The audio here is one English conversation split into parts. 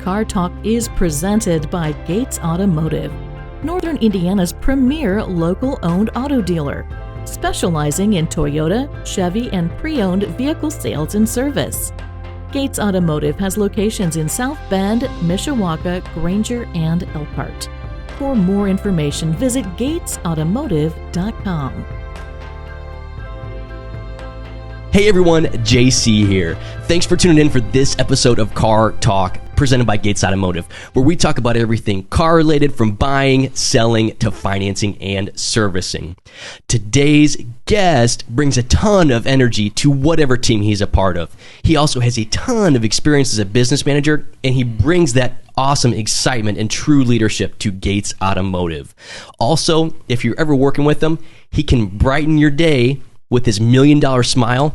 Car Talk is presented by Gates Automotive, Northern Indiana's premier local-owned auto dealer, specializing in Toyota, Chevy, and pre-owned vehicle sales and service. Gates Automotive has locations in South Bend, Mishawaka, Granger, and Elkhart. For more information, visit gatesautomotive.com. Hey everyone, JC here. Thanks for tuning in for this episode of Car Talk, presented by Gates Automotive, where we talk about everything car-related, from buying, selling, to financing and servicing. Today's guest brings a ton of energy to whatever team he's a part of. He also has a ton of experience as a business manager, and he brings that awesome excitement and true leadership to Gates Automotive. Also, if you're ever working with him, he can brighten your day with his $1 million smile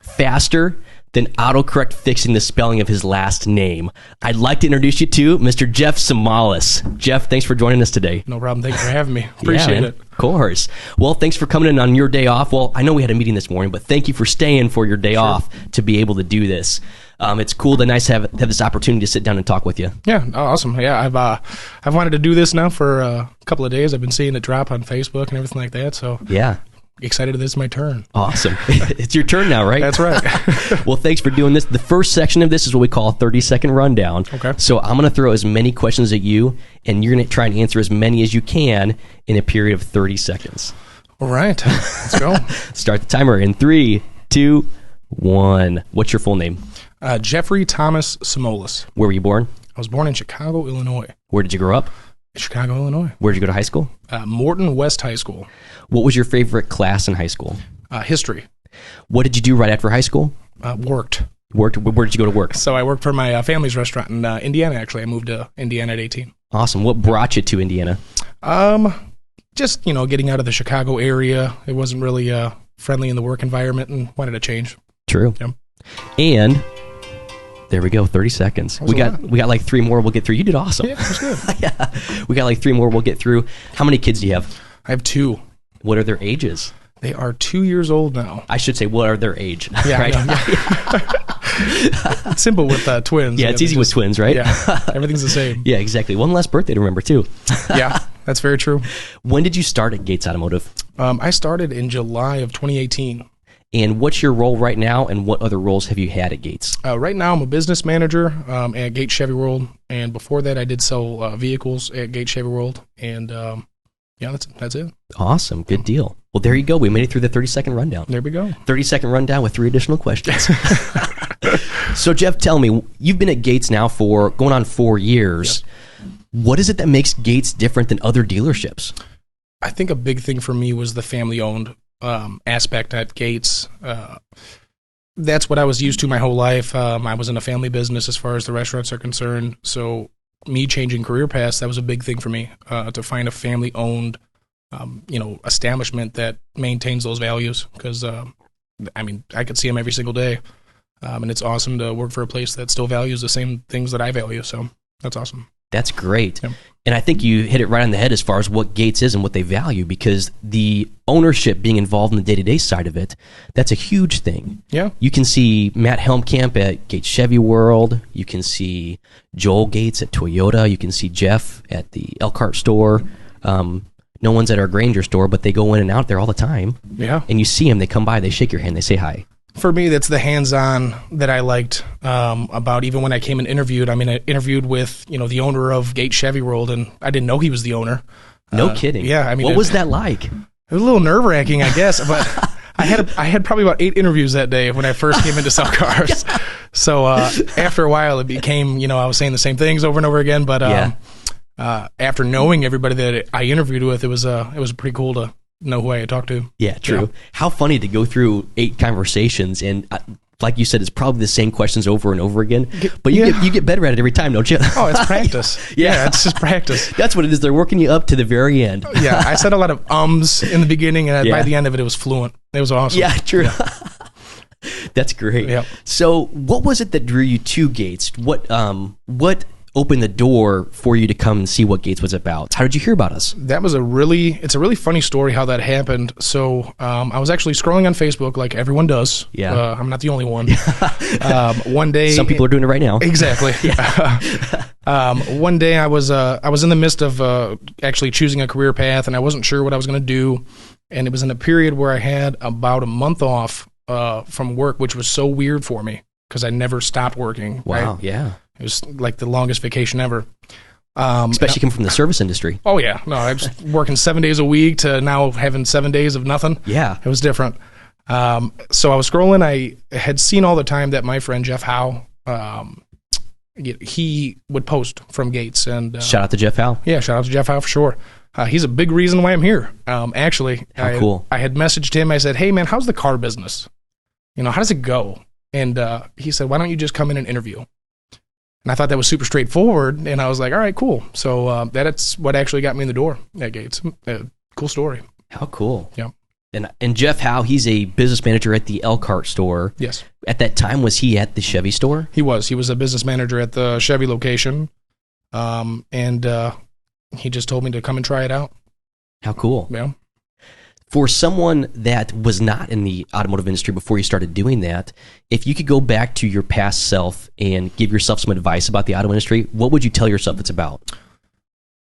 faster than autocorrect fixing the spelling of his last name. I'd like to introduce you to Mr. Jeff Samoilis. Jeff, thanks for joining us today. No problem. Thanks for having me. Appreciate it. Of course. Well, thanks for coming in on your day off. Well, I know we had a meeting this morning, but thank you for staying for your day off to be able to do this. It's cool and nice to have this opportunity to sit down and talk with you. Yeah, awesome. Yeah, I've wanted to do this now for a couple of days. I've been seeing it drop on Facebook and everything like that. So yeah. Excited this is my turn. Awesome. It's your turn now, right? That's right. Well, thanks for doing this. The first section of this is what we call a 30-second rundown. Okay. So I'm going to throw as many questions at you, and you're going to try and answer as many as you can in a period of 30 seconds. All right. Let's go. Start the timer in 3, 2, 1. What's your full name? Jeffrey Thomas Samoilis. Where were you born? I was born in Chicago, Illinois. Where did you grow up? Chicago, Illinois. Where did you go to high school? Morton West High School. What was your favorite class in high school? History. What did you do right after high school? Worked. Where did you go to work? So I worked for my family's restaurant in Indiana, actually. I moved to Indiana at 18. Awesome. What brought you to Indiana? Just, getting out of the Chicago area. It wasn't really friendly in the work environment and wanted to change. True. Yeah. And there we go, 30 seconds. We got like 3 more we'll get through. You did awesome. Yeah, that's good. Yeah. We got like 3 more we'll get through. How many kids do you have? I have 2. What are their ages? They are 2 years old now. I should say, what are their age? Yeah, right? It's simple with twins. Yeah, it's easy with twins, right? Yeah, everything's the same. Yeah, exactly. One less birthday to remember, too. Yeah, that's very true. When did you start at Gates Automotive? I started in July of 2018. And what's your role right now, and what other roles have you had at Gates? Right now, I'm a business manager at Gates Chevy World, and before that, I did sell vehicles at Gates Chevy World, and that's it. Awesome. Good deal. Well, there you go. We made it through the 30-second rundown. There we go. 30-second rundown with 3 additional questions. So, Jeff, tell me, you've been at Gates now for going on 4 years. Yep. What is it that makes Gates different than other dealerships? I think a big thing for me was the family-owned aspect at Gates. That's what I was used to my whole life. I was in a family business as far as the restaurants are concerned. So me changing career paths, that was a big thing for me, to find a family-owned, establishment that maintains those values. Because, I could see them every single day. And it's awesome to work for a place that still values the same things that I value. So that's awesome. That's great. Yep. And I think you hit it right on the head as far as what Gates is and what they value, because the ownership being involved in the day-to-day side of it, that's a huge thing. Yeah. You can see Matt Helmkamp at Gates Chevy World. You can see Joel Gates at Toyota. You can see Jeff at the Elkhart store. No one's at our Granger store, but they go in and out there all the time. Yeah. And you see them, they come by, they shake your hand, they say hi. For me, that's the hands-on that I liked about even when I came and interviewed. I interviewed with, the owner of Gates Chevy World, and I didn't know he was the owner. No kidding. Yeah. What was that like? It was a little nerve-wracking, I guess, but I had probably about 8 interviews that day when I first came in to sell cars. So after a while, it became, I was saying the same things over and over again, but after knowing everybody that I interviewed with, it was pretty cool to know who I had talked to. Yeah, true. Yeah. How funny to go through 8 conversations and like you said, it's probably the same questions over and over again, but you get better at it every time, don't you? Oh, it's practice. Yeah, it's just practice. That's what it is. They're working you up to the very end. Yeah, I said a lot of ums in the beginning, and by the end of it, it was fluent. It was awesome. Yeah, true. Yeah. That's great. Yep. So what was it that drew you to Gates? What opened the door for you to come and see what Gates was about. How did you hear about us? That was it's a really funny story how that happened. So I was actually scrolling on Facebook like everyone does. Yeah. I'm not the only one. One day, some people are doing it right now. Exactly. One day I was in the midst of actually choosing a career path, and I wasn't sure what I was going to do. And it was in a period where I had about a month off from work, which was so weird for me because I never stopped working. Wow. Right? Yeah. It was like the longest vacation ever. Especially coming from the service industry. Oh, yeah. No, I was working 7 days a week to now having 7 days of nothing. Yeah. It was different. So I was scrolling. I had seen all the time that my friend Jeff Howe, he would post from Gates. And shout out to Jeff Howe. Yeah, shout out to Jeff Howe for sure. He's a big reason why I'm here. Actually, How cool. I had messaged him. I said, hey, man, how's the car business? How does it go? And he said, why don't you just come in and interview? And I thought that was super straightforward, and I was like, all right, cool. So that's what actually got me in the door at Gates. Cool story. How cool. Yeah. And Jeff Howe, he's a business manager at the Elkhart store. Yes. At that time, was he at the Chevy store? He was. He was a business manager at the Chevy location, and he just told me to come and try it out. How cool. Yeah. For someone that was not in the automotive industry before you started doing that, if you could go back to your past self and give yourself some advice about the auto industry, what would you tell yourself it's about?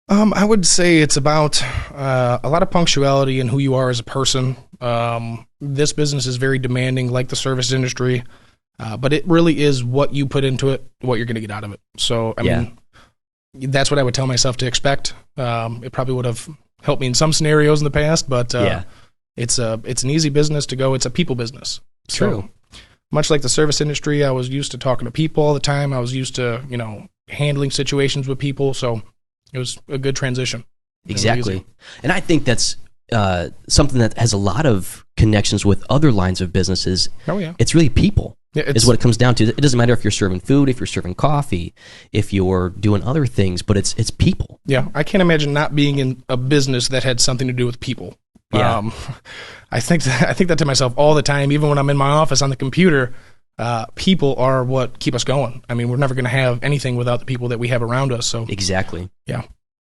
I would say it's about a lot of punctuality and who you are as a person. This business is very demanding, like the service industry, but it really is what you put into it, what you're going to get out of it. So, I mean, that's what I would tell myself to expect. It probably would have helped me in some scenarios in the past, but it's an easy business to go. It's a people business. True. So, much like the service industry, I was used to talking to people all the time. I was used to, handling situations with people. So it was a good transition. Exactly. And I think that's something that has a lot of connections with other lines of businesses. Oh, yeah. It's really people. Yeah, is what it comes down to. It doesn't matter if you're serving food, if you're serving coffee, if you're doing other things, but it's people. Yeah, I can't imagine not being in a business that had something to do with people. Yeah. I think that to myself all the time, even when I'm in my office on the computer. People are what keep us going. I mean, we're never going to have anything without the people that we have around us. So exactly. Yeah.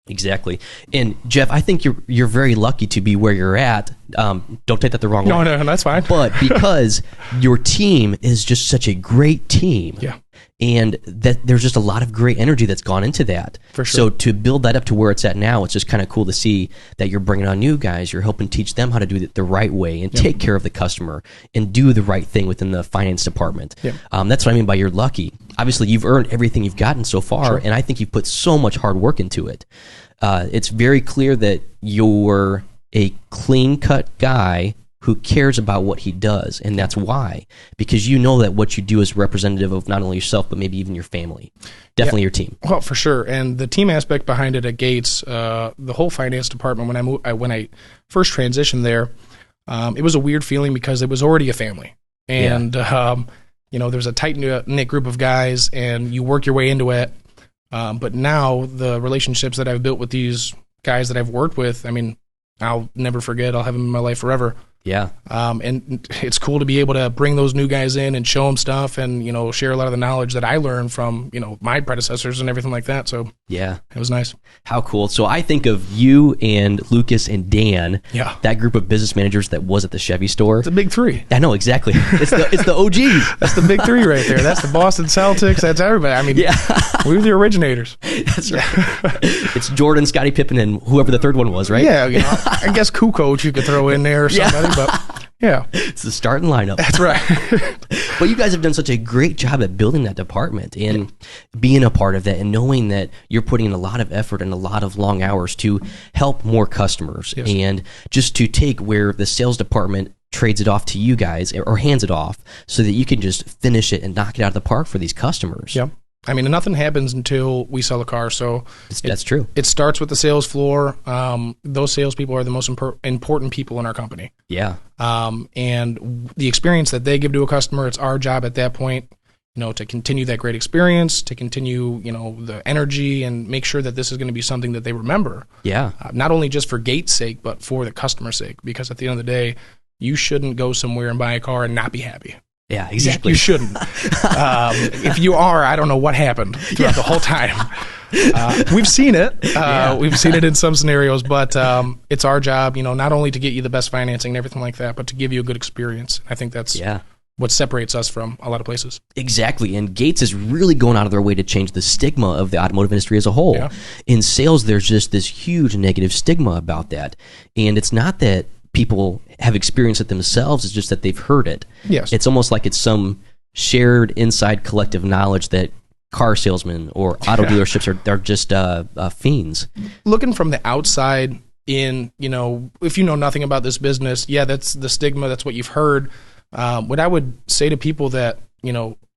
Exactly. And Jeff, I think you're very lucky to be where you're at. Don't take that the wrong way. No, that's fine. But because your team is just such a great team. Yeah. And that there's just a lot of great energy that's gone into that. For sure. So to build that up to where it's at now, it's just kind of cool to see that you're bringing on new guys. You're helping teach them how to do it the right way and take care of the customer and do the right thing within the finance department. Yep. That's what I mean by you're lucky. Obviously, you've earned everything you've gotten so far, and I think you've put so much hard work into it. It's very clear that you're a clean-cut guy who cares about what he does, and that's why. Because you know that what you do is representative of not only yourself, but maybe even your family. Definitely your team. Well, for sure. And the team aspect behind it at Gates, the whole finance department, when I first transitioned there, it was a weird feeling because it was already a family. And, there's a tight-knit group of guys, and you work your way into it. But now the relationships that I've built with these guys that I've worked with, I mean, I'll never forget. I'll have them in my life forever. Yeah. And it's cool to be able to bring those new guys in and show them stuff and, share a lot of the knowledge that I learned from, my predecessors and everything like that. So yeah, it was nice. How cool. So I think of you and Lucas and Dan, that group of business managers that was at the Chevy store. It's a big three. I know, exactly. It's the OGs. That's the big three right there. That's the Boston Celtics. That's everybody. I mean, we were the originators. That's right. It's Jordan, Scottie Pippen, and whoever the third one was, right? Yeah. I guess Kukoc you could throw in there or somebody, but yeah. It's the starting lineup. That's right. But you guys have done such a great job at building that department and being a part of that and knowing that you're putting in a lot of effort and a lot of long hours to help more customers and just to take where the sales department trades it off to you guys or hands it off so that you can just finish it and knock it out of the park for these customers. Yep. I mean, nothing happens until we sell a car. So that's true. It starts with the sales floor. Those salespeople are the most important people in our company. Yeah. And the experience that they give to a customer, it's our job at that point, to continue that great experience, to continue, the energy and make sure that this is going to be something that they remember. Yeah. Not only just for Gates' sake, but for the customer's sake. Because at the end of the day, you shouldn't go somewhere and buy a car and not be happy. Yeah, exactly. You shouldn't. If you are, I don't know what happened throughout the whole time. We've seen it. We've seen it in some scenarios, but it's our job, not only to get you the best financing and everything like that, but to give you a good experience. I think that's what separates us from a lot of places. Exactly. And Gates is really going out of their way to change the stigma of the automotive industry as a whole. Yeah. In sales, there's just this huge negative stigma about that. And it's not that people have experienced it themselves, it's just that they've heard it. Yes. It's almost like it's some shared inside collective knowledge that car salesmen or auto dealerships are just fiends. Looking from the outside in, if you know nothing about this business, that's the stigma, that's what you've heard. What I would say to people that,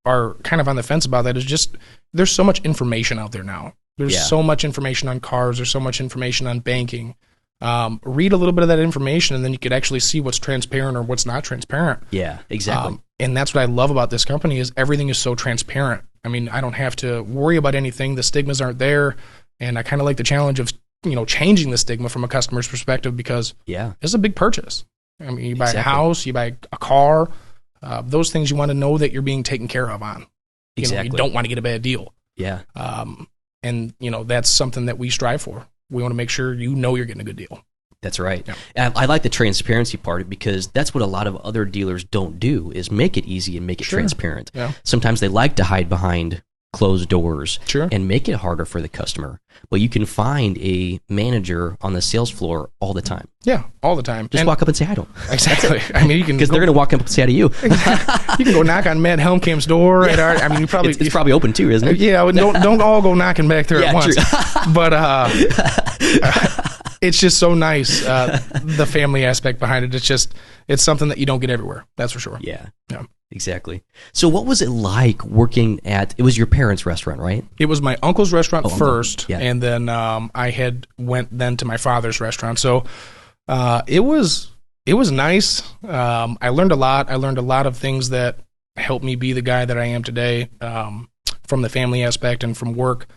are kind of on the fence about that is just there's so much information out there now. There's so much information on cars. There's so much information on banking. Read a little bit of that information, and then you could actually see what's transparent or what's not transparent. Yeah, exactly. And that's what I love about this company is everything is so transparent. I mean, I don't have to worry about anything. The stigmas aren't there. And I kind of like the challenge of, changing the stigma from a customer's perspective because it's a big purchase. I mean, you buy a house, you buy a car, those things you want to know that you're being taken care of on. You don't want to get a bad deal. Yeah. And, that's something that we strive for. We want to make sure you're getting a good deal. That's right. Yeah. And I like the transparency part because that's what a lot of other dealers don't do is make it easy and make it transparent. Yeah. Sometimes they like to hide behind closed doors Sure. and make it harder for the customer. But you can find a manager on the sales floor all the time. Yeah, all the time. Just walk up and say hi to them. Exactly. I mean, you can because they're going to walk up and say hi to you. You can go knock on Matt Helmkamp's door at our. I mean, you probably it's probably open too, isn't it? Yeah. Don't all go knocking back there at once. True. But it's just so nice. The family aspect behind it. It's something that you don't get everywhere. That's for sure. Yeah. Exactly. So what was it like working it was your parents' restaurant, right? It was my uncle's restaurant first, Yeah. and then I went then to my father's restaurant. So it was nice. I learned a lot. I learned a lot of things that helped me be the guy that I am today from the family aspect and from work.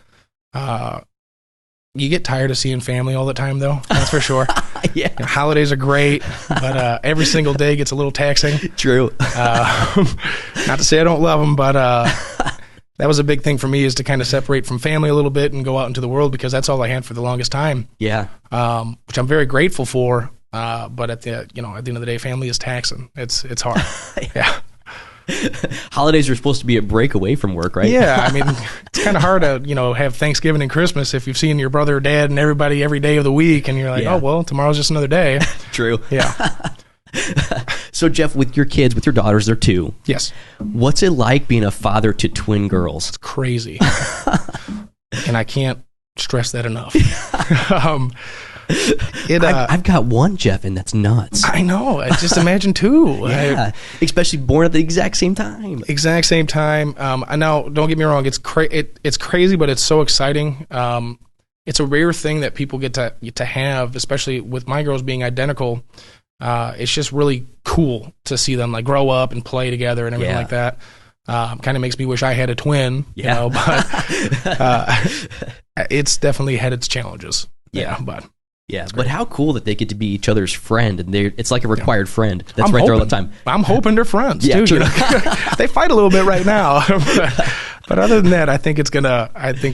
You get tired of seeing family all the time, though. That's for sure. Holidays are great, but every single day gets a little taxing. True. Not to say I don't love them, but that was a big thing for me is to kind of separate from family a little bit and go out into the world because that's all I had for the longest time. Yeah. Which I'm very grateful for. But at the end of the day, family is taxing. It's hard. Yeah. Holidays are supposed to be a break away from work, right? Yeah, I mean, it's kind of hard to, have Thanksgiving and Christmas if you've seen your brother or dad and everybody every day of the week, and you're like, oh, well, tomorrow's just another day. True. Yeah. So, Jeff, with your kids, with your daughters, they're 2. Yes. What's it like being a father to twin girls? It's crazy. And I can't stress that enough. I've got one, Jeff, and that's nuts. I know. I just imagine 2. Yeah, especially born at the exact same time. Exact same time. I know. Don't get me wrong. It's crazy, but it's so exciting. It's a rare thing that people get to have, especially with my girls being identical. It's just really cool to see them like grow up and play together and everything like that. Kind of makes me wish I had a twin. But it's definitely had its challenges. But how cool that they get to be each other's friend, and it's like a required friend that's right there all the time. I'm hoping they're friends too. True. They fight a little bit right now, but other than that, I think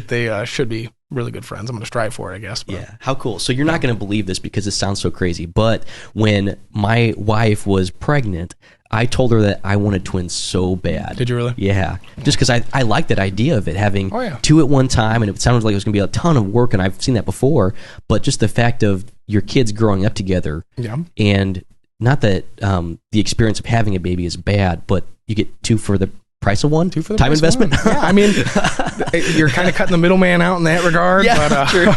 they should be really good friends. I'm going to strive for it, I guess. But. Yeah, how cool. So you're not going to believe this because it sounds so crazy, but when my wife was pregnant, I told her that I wanted twins so bad. Did you really? Yeah. Just because I like that idea of it, having 2 at one time, and it sounded like it was going to be a ton of work, and I've seen that before, but just the fact of your kids growing up together, and not that the experience of having a baby is bad, but you get 2 for the price of 1? 2 for the time price investment? Of 1. Yeah, I mean, you're kind of cutting the middleman out in that regard. True.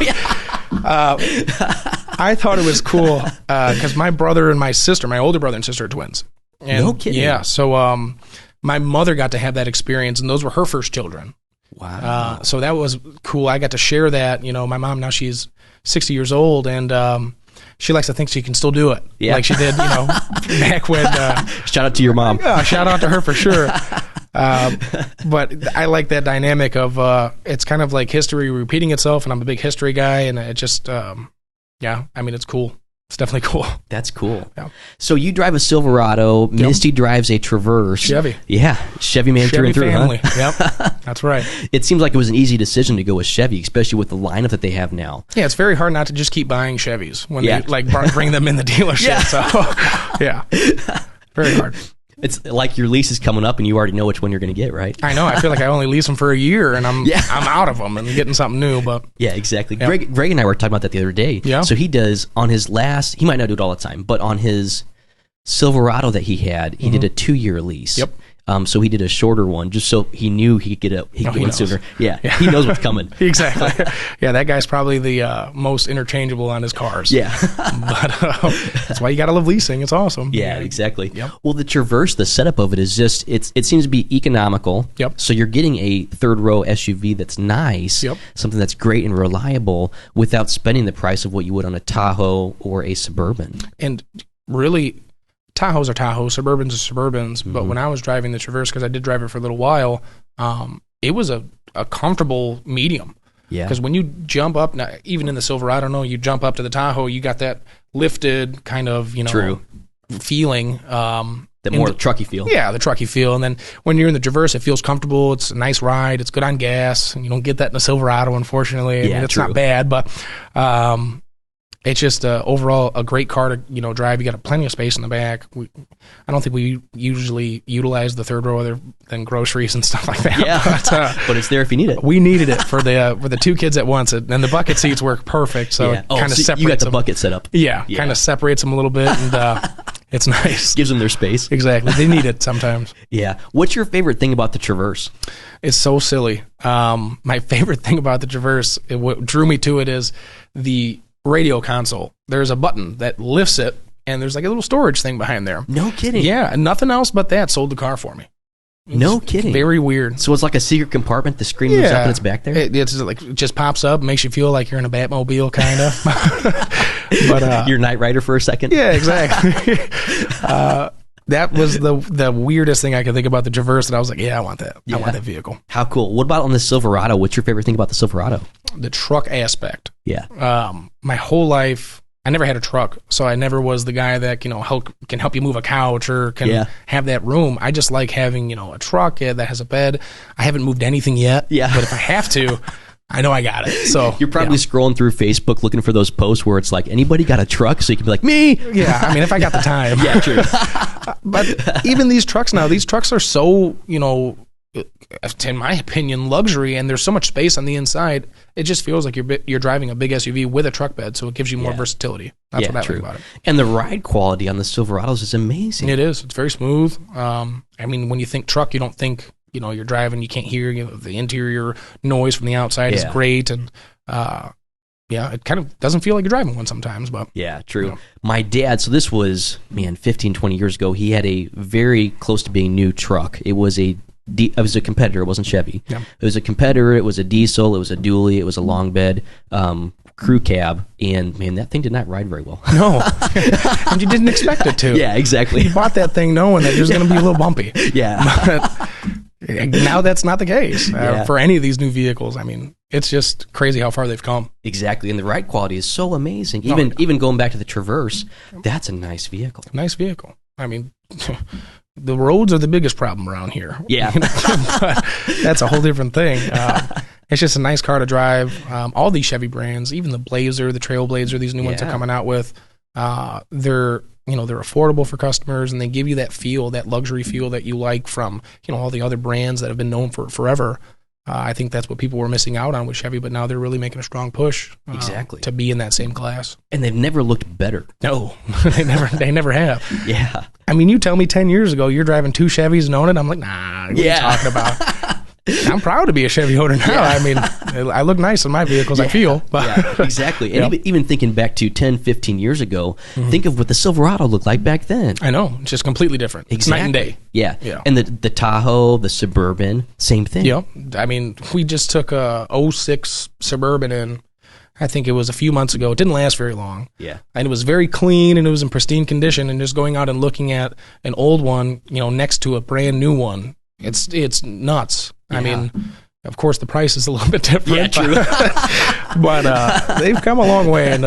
I thought it was cool because my brother and my sister, my older brother and sister are twins. And, no kidding. Yeah, so my mother got to have that experience, and those were her first children. Wow. So that was cool. I got to share that. My mom now, she's 60 years old, and she likes to think she can still do it, like she did, back when. Shout out to your mom. Shout out to her for sure. But I like that dynamic of it's kind of like history repeating itself, and I'm a big history guy, and it just, I mean, it's cool. it's definitely cool. That's cool. Yeah. So you drive a Silverado. Misty drives a Traverse. Chevy. Yeah, Chevy man through and through. Family. Huh? Yep, that's right. It seems like it was an easy decision to go with Chevy, especially with the lineup that they have now. Yeah, it's very hard not to just keep buying Chevys when Yeah. they like bring them in the dealership. Yeah. So, yeah, very hard. It's like your lease is coming up and you already know which one you're going to get, right? I know. I feel like I only lease them for a year and I'm Yeah. out of them and getting something new. But Yeah, exactly. Yep. Greg and I were talking about that the other day. Yeah. So he does on his last, he might not do it all the time, but on his Silverado that he had, he did a 2-year lease. Yep. So he did a shorter one just so he knew he could get he one knows. sooner. Yeah, he knows what's coming. Exactly. Yeah, that guy's probably the most interchangeable on his cars. Yeah. But that's why you got to love leasing. It's awesome. Yeah, exactly. Yep. Well, the Traverse, the setup of it is just it seems to be economical. Yep. So you're getting a third row SUV that's nice, Yep. something that's great and reliable without spending the price of what you would on a Tahoe or a Suburban. And really, Tahoes are Tahoes, Suburbans are Suburbans. But when I was driving the Traverse, because I did drive it for a little while, it was a comfortable medium. Yeah. Because when you jump up, now, even in the Silverado, no, you jump up to the Tahoe, you got that lifted kind of, True. feeling. The more trucky feel. Yeah, the trucky feel. And then when you're in the Traverse, it feels comfortable. It's a nice ride. It's good on gas. And you don't get that in the Silverado, unfortunately. I mean, it's true. not bad, but it's just overall a great car to drive. You got plenty of space in the back. I don't think we usually utilize the third row other than groceries and stuff like that. Yeah, but it's there if you need it. We needed it for the 2 kids at once, and the bucket seats work perfect. So Yeah. it kind of so separates you got the them. bucket set up. Yeah, kind of separates them a little bit, and it's nice. Gives them their space. Exactly, they need it sometimes. Yeah. What's your favorite thing about the Traverse? It's so silly. My favorite thing about the Traverse, what drew me to it, is the radio console. There's a button that lifts it, and there's like a little storage thing behind there. No kidding. Yeah, and nothing else but that sold the car for me. No kidding. Very weird. So it's like a secret compartment. The screen moves up and it's back there. It just pops up, makes you feel like you're in a Batmobile, kind of. But You're Knight Rider for a second. yeah, exactly. That was the weirdest thing I could think about the Traverse, and I was like, yeah, I want that. Yeah. I want that vehicle. How cool. What about on the Silverado? What's your favorite thing about the Silverado? The truck aspect. Yeah. My whole life, I never had a truck, so I never was the guy that can help you move a couch or can have that room. I just like having a truck that has a bed. I haven't moved anything yet, but if I have to, I know I got it. So you're probably scrolling through Facebook looking for those posts where it's like, anybody got a truck? So you can be like, me. Yeah, I mean, if I got the time. Yeah, true. But even these trucks now, these trucks are so, in my opinion, luxury, and there's so much space on the inside. It just feels like you're driving a big SUV with a truck bed, so it gives you more versatility. That's what I like about it. And the ride quality on the Silverados is amazing. It is. It's very smooth. I mean, when you think truck, you don't think, you're driving, you can't hear the interior noise from the outside is great, and it kind of doesn't feel like you're driving one sometimes. But yeah, true. My dad, so this was 15, 20 years ago. He had a very close to being new truck. It was a competitor. It wasn't Chevy. Yeah. It was a competitor. It was a diesel. It was a dually. It was a long bed crew cab, and that thing did not ride very well. No, and you didn't expect it to. Yeah, exactly. You bought that thing knowing that it was going to be a little bumpy. Yeah. But now that's not the case for any of these new vehicles. I mean, it's just crazy how far they've come. Exactly, and the ride quality is so amazing. Even going back to the Traverse, that's a nice vehicle. Nice vehicle. I mean, the roads are the biggest problem around here. Yeah. But that's a whole different thing. It's just a nice car to drive. All these Chevy brands, even the Blazer, the Trailblazer, these new ones are coming out with, they're affordable for customers, and they give you that feel, that luxury feel that you like from all the other brands that have been known for forever. I think that's what people were missing out on with Chevy, but now they're really making a strong push to be in that same class. And they've never looked better. No, they never have. Yeah. I mean, you tell me 10 years ago you're driving 2 Chevys and owning it, I'm like, nah, what are you talking about? I'm proud to be a Chevy owner now. Yeah. I mean, I look nice in my vehicles, I feel. But exactly. And even thinking back to 10, 15 years ago, think of what the Silverado looked like back then. I know. It's just completely different. Exactly. It's night and day. Yeah. And the Tahoe, the Suburban, same thing. Yeah. I mean, we just took a 06 Suburban in, I think it was a few months ago. It didn't last very long. Yeah. And it was very clean, and it was in pristine condition, and just going out and looking at an old one, next to a brand new one, it's nuts. Yeah. I mean, of course, the price is a little bit different. Yeah, true. But they've come a long way, and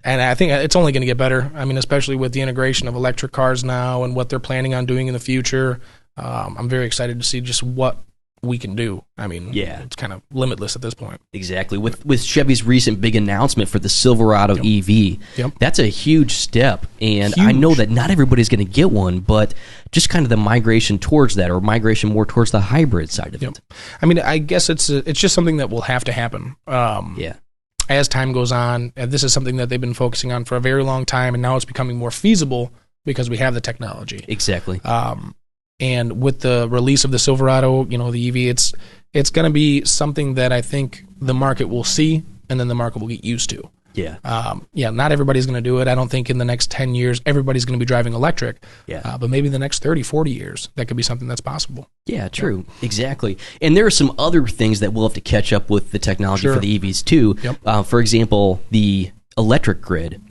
And I think it's only going to get better. I mean, especially with the integration of electric cars now and what they're planning on doing in the future. I'm very excited to see just what we can do. I mean, it's kind of limitless at this point. Exactly. With Chevy's recent big announcement for the Silverado EV, that's a huge step. And I know that not everybody's going to get one, but just kind of the migration towards that, or migration more towards the hybrid side of it. I mean, I guess it's just something that will have to happen. As time goes on, and this is something that they've been focusing on for a very long time, and now it's becoming more feasible because we have the technology. Exactly. And with the release of the Silverado, the EV, it's going to be something that I think the market will see, and then the market will get used to. Not everybody's going to do it. I don't think in the next 10 years everybody's going to be driving electric. But maybe the next 30, 40 years, that could be something that's possible. Yeah, true. Exactly. And there are some other things that we'll have to catch up with the technology for the EVs too. For example, the electric grid.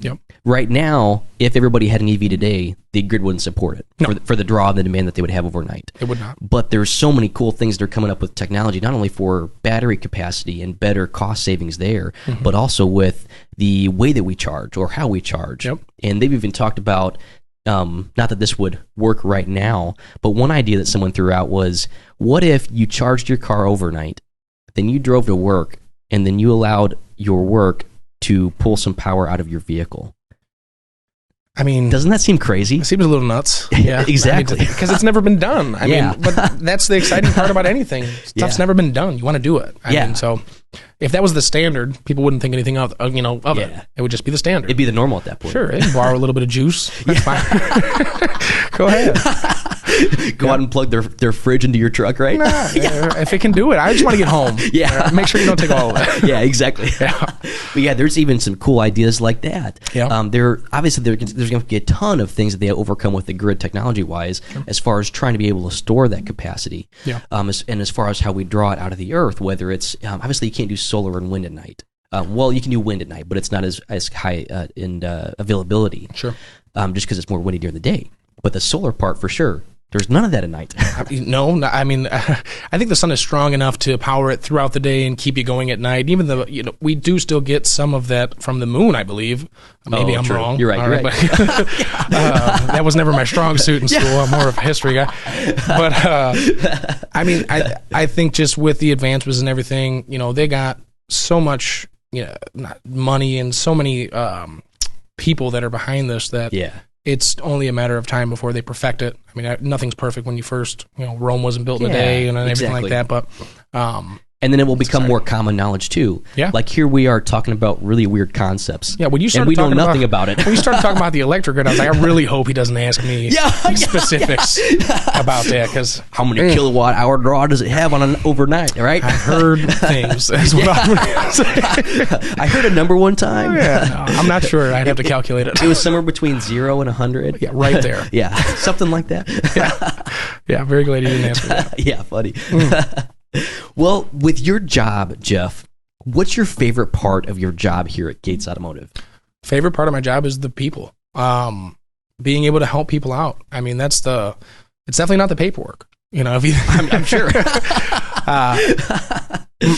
Right now, if everybody had an EV today, the grid wouldn't support it for the draw and the demand that they would have overnight. It would not. But there's so many cool things that are coming up with technology, not only for battery capacity and better cost savings there, but also with the way that we charge or how we charge. And they've even talked about, not that this would work right now, but one idea that someone threw out was, what if you charged your car overnight, then you drove to work, and then you allowed your work to pull some power out of your vehicle? I mean, doesn't that seem crazy? It seems a little nuts. Yeah, exactly. Because it's never been done. I mean, but that's the exciting part about anything. Stuff's never been done. You want to do it. I mean, so if that was the standard, people wouldn't think anything of it. It would just be the standard. It'd be the normal at that point. Sure, they can borrow a little bit of juice. That's fine. Go ahead. Go out and plug their fridge into your truck, right? If it can do it, I just want to get home. Make sure you don't take all of it. Exactly. But there's even some cool ideas like that. There's going to be a ton of things that they overcome with the grid technology-wise, as far as trying to be able to store that capacity. And as far as how we draw it out of the earth, whether it's obviously you can't do solar and wind at night. Well, you can do wind at night, but it's not as high in availability. Sure. Just because it's more windy during the day. But the solar part, for sure, there's none of that at night. No, I mean, I think the sun is strong enough to power it throughout the day and keep you going at night. Even though we do still get some of that from the moon, I believe. Maybe I'm wrong. You're right. But, that was never my strong suit in school. I'm more of a history guy. But I mean, I think just with the advancements and everything, they got so much money and so many people that are behind this that. It's only a matter of time before they perfect it. I mean, nothing's perfect when you first, Rome wasn't built in a day and everything like that. But and then it will become more common knowledge too. Like here we are talking about really weird concepts. When you started we know nothing about it. When you started talking about the electric grid, I was like, I really hope he doesn't ask me specifics about that, because how many kilowatt hour draw does it have on an overnight? Right? I've heard things. That's what I heard a number one time. I'm not sure. I'd have to calculate it. It was somewhere between 0 and 100. Right there. Something like that. Very glad you didn't ask me that. Funny. Well, with your job, Jeff, what's your favorite part of your job here at Gates Automotive? Favorite part of my job is the people. Being able to help people out. I mean, it's definitely not the paperwork. I'm sure.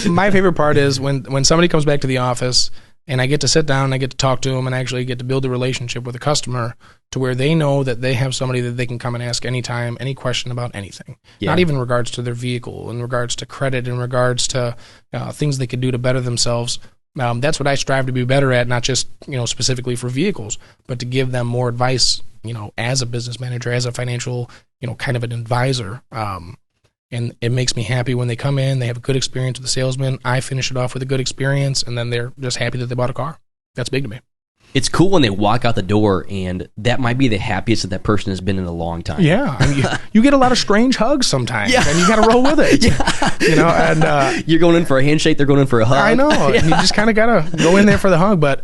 My favorite part is when somebody comes back to the office and I get to sit down and I get to talk to them and actually get to build a relationship with a customer to where they know that they have somebody that they can come and ask anytime, any question about anything. Not even in regards to their vehicle, in regards to credit, in regards to things they could do to better themselves. That's what I strive to be better at, not just specifically for vehicles, but to give them more advice, as a business manager, as a financial, kind of an advisor. And it makes me happy when they come in, they have a good experience with the salesman, I finish it off with a good experience, and then they're just happy that they bought a car. That's big to me. It's cool when they walk out the door, and that might be the happiest that person has been in a long time. I mean, you get a lot of strange hugs sometimes, and you got to roll with it. And you're going in for a handshake, they're going in for a hug. I know, and you just kind of got to go in there for the hug, but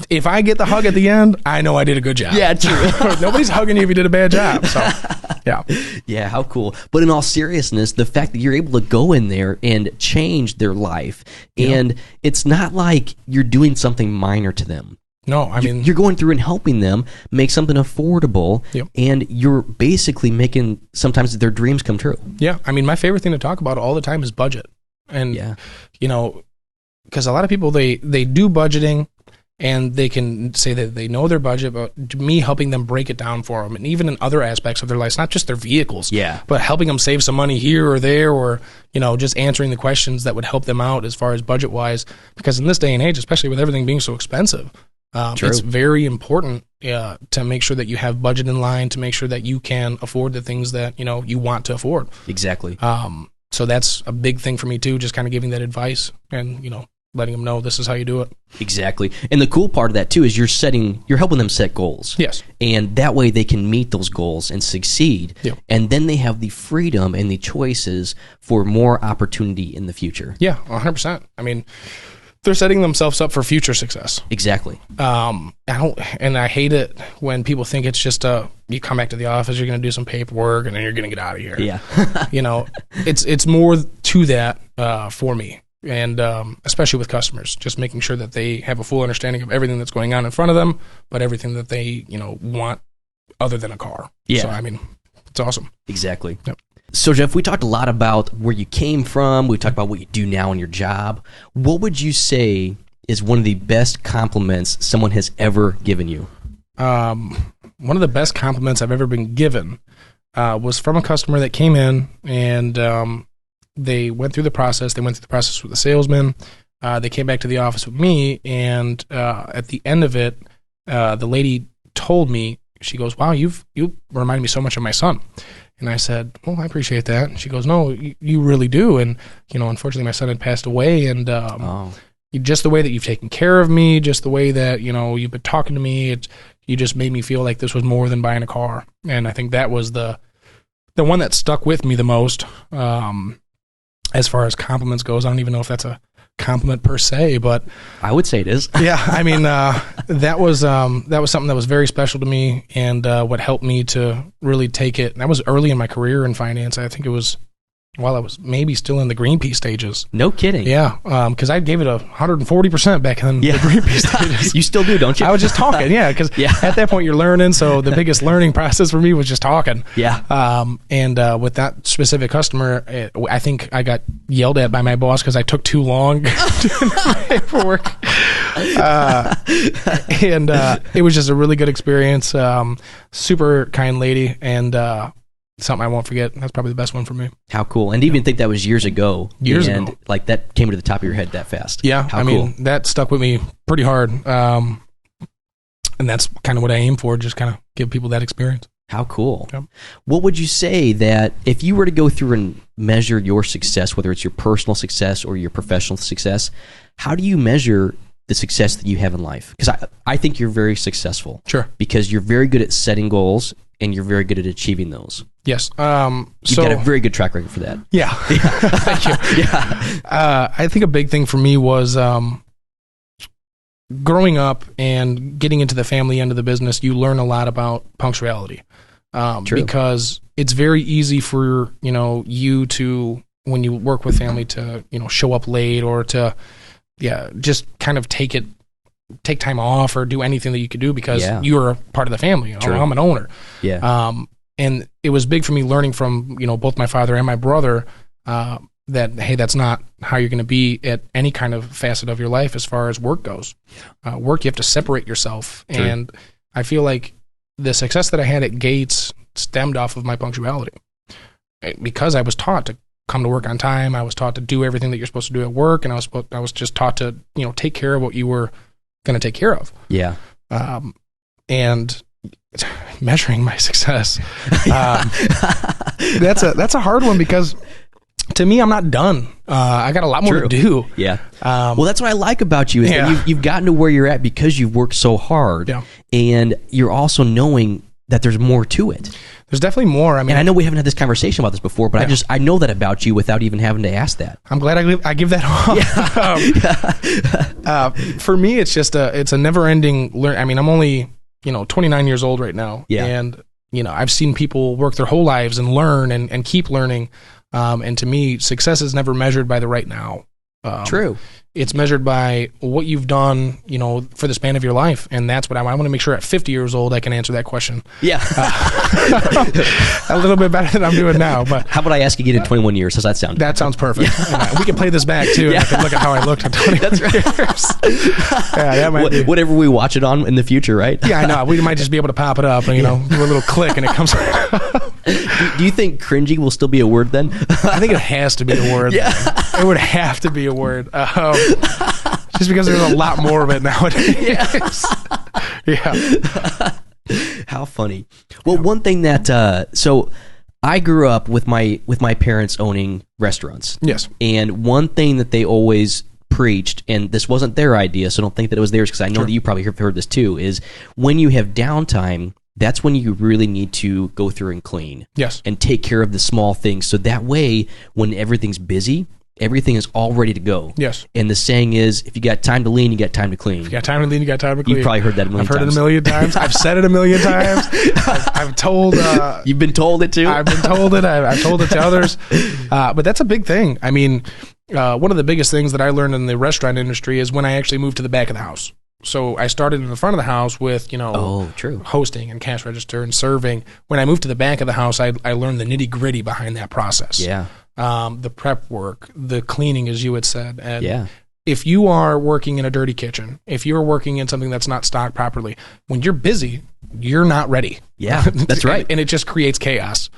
if I get the hug at the end, I know I did a good job. Yeah, true. Nobody's hugging you if you did a bad job. So, yeah, how cool. But in all seriousness, the fact that you're able to go in there and change their life, and it's not like you're doing something minor to them. No, I mean, you're going through and helping them make something affordable, and you're basically making sometimes their dreams come true. Yeah, I mean, my favorite thing to talk about all the time is budget. And, because a lot of people, they do budgeting and they can say that they know their budget, but me helping them break it down for them, and even in other aspects of their lives, not just their vehicles, but helping them save some money here or there, or, just answering the questions that would help them out as far as budget wise, because in this day and age, especially with everything being so expensive, it's very important to make sure that you have budget in line, to make sure that you can afford the things that, you want to afford. Exactly. So that's a big thing for me too, just kind of giving that advice and, letting them know this is how you do it. Exactly. And the cool part of that too is you're helping them set goals. Yes. And that way they can meet those goals and succeed. Yep. And then they have the freedom and the choices for more opportunity in the future. Yeah, 100%. I mean, they're setting themselves up for future success. Exactly. I hate it when people think it's just you come back to the office, you're going to do some paperwork, and then you're going to get out of here. Yeah. It's more to that for me. And especially with customers, just making sure that they have a full understanding of everything that's going on in front of them, but everything that they want other than a car. Yeah. So, I mean, it's awesome. Exactly. Yep. So, Jeff, we talked a lot about where you came from. We talked about what you do now in your job. What would you say is one of the best compliments someone has ever given you? One of the best compliments I've ever been given was from a customer that came in and they went through the process. They went through the process with the salesman. They came back to the office with me, and at the end of it, the lady told me, she goes, "Wow, you remind me so much of my son." And I said, "Well, I appreciate that." And she goes, "No, you really do." And unfortunately, my son had passed away, and just the way that you've taken care of me, just the way that you've been talking to me, you just made me feel like this was more than buying a car. And I think that was the one that stuck with me the most. As far as compliments goes, I don't even know if that's a compliment per se, but I would say it is. Yeah, I mean, that was something that was very special to me, and what helped me to really take it. And that was early in my career in finance. I think it was while I was maybe still in the Greenpeace stages. No kidding. Yeah, because I gave it 140% back in the Greenpeace stages. You still do, don't you? I was just talking, because at that point you're learning. So the biggest learning process for me was just talking. Yeah. And with that specific customer, I think I got yelled at by my boss because I took too long doing the paperwork. And it was just a really good experience. Super kind lady, and something I won't forget. That's probably the best one for me. How cool. And even think that was years ago. And like that came to the top of your head that fast. Yeah. How I cool. mean, that stuck with me pretty hard. And that's kind of what I aim for, just kind of give people that experience. How cool. Yep. What would you say that if you were to go through and measure your success, whether it's your personal success or your professional success, how do you measure the success that you have in life? Because I think you're very successful. Sure. Because you're very good at setting goals and you're very good at achieving those. Yes. You've got a very good track record for that. Yeah. Thank you. Yeah. I think a big thing for me was growing up and getting into the family end of the business. You learn a lot about punctuality because it's very easy for you to, when you work with family, to show up late or to just kind of take time off or do anything that you could do because you're a part of the family. I'm an owner. Yeah. And it was big for me learning from, both my father and my brother, that, hey, that's not how you're going to be at any kind of facet of your life as far as work goes. Work, you have to separate yourself. True. And I feel like the success that I had at Gates stemmed off of my punctuality. Because I was taught to come to work on time, I was taught to do everything that you're supposed to do at work, and I was just taught to, take care of what you were going to take care of. Yeah. And measuring my success, that's a hard one because to me, I'm not done. I got a lot more to do. Yeah. Well, that's what I like about you is that you've gotten to where you're at because you've worked so hard. Yeah. And you're also knowing that there's more to it. There's definitely more. I mean, and I know we haven't had this conversation about this before, but I know that about you without even having to ask that. I'm glad I give that off. For me, it's just it's a never-ending learn. I mean, I'm only 29 years old right now, and I've seen people work their whole lives and learn and keep learning. And to me, success is never measured by the right now. True. It's measured by what you've done, for the span of your life. And that's what I want to make sure at 50 years old I can answer that question. Yeah. A little bit better than I'm doing now. But how about I ask you again in 21 years? Does that sound? That sounds perfect. Yeah. We can play this back, too. Yeah. And I can look at how I looked at 21 That's right. years. Yeah, that might be. Whatever we watch it on in the future, right? Yeah, I know. We might just be able to pop it up and, do a little click and it comes. Do you think cringy will still be a word then? I think it has to be a word. Yeah. It would have to be a word. Just because there's a lot more of it nowadays. Yeah. How funny. Well, one thing that so I grew up with my parents owning restaurants. Yes. And one thing that they always preached, and this wasn't their idea, so don't think that it was theirs, because I know that you probably have heard this too, is when you have downtime, that's when you really need to go through and clean. Yes. And take care of the small things. So that way, when everything's busy, everything is all ready to go. Yes. And the saying is, if you got time to lean, you got time to clean. If you got time to lean, you got time to clean. You've probably heard that a million times. I've heard it a million times. I've said it a million times. I've told... You've been told it too? I've been told it. I've told it to others. But that's a big thing. I mean, one of the biggest things that I learned in the restaurant industry is when I actually moved to the back of the house. So I started in the front of the house with, hosting and cash register and serving. When I moved to the back of the house, I learned the nitty-gritty behind that process. Yeah. The prep work, the cleaning, as you had said. And yeah. If you are working in a dirty kitchen, if you're working in something that's not stocked properly, when you're busy, you're not ready. Yeah, that's right. And it just creates chaos.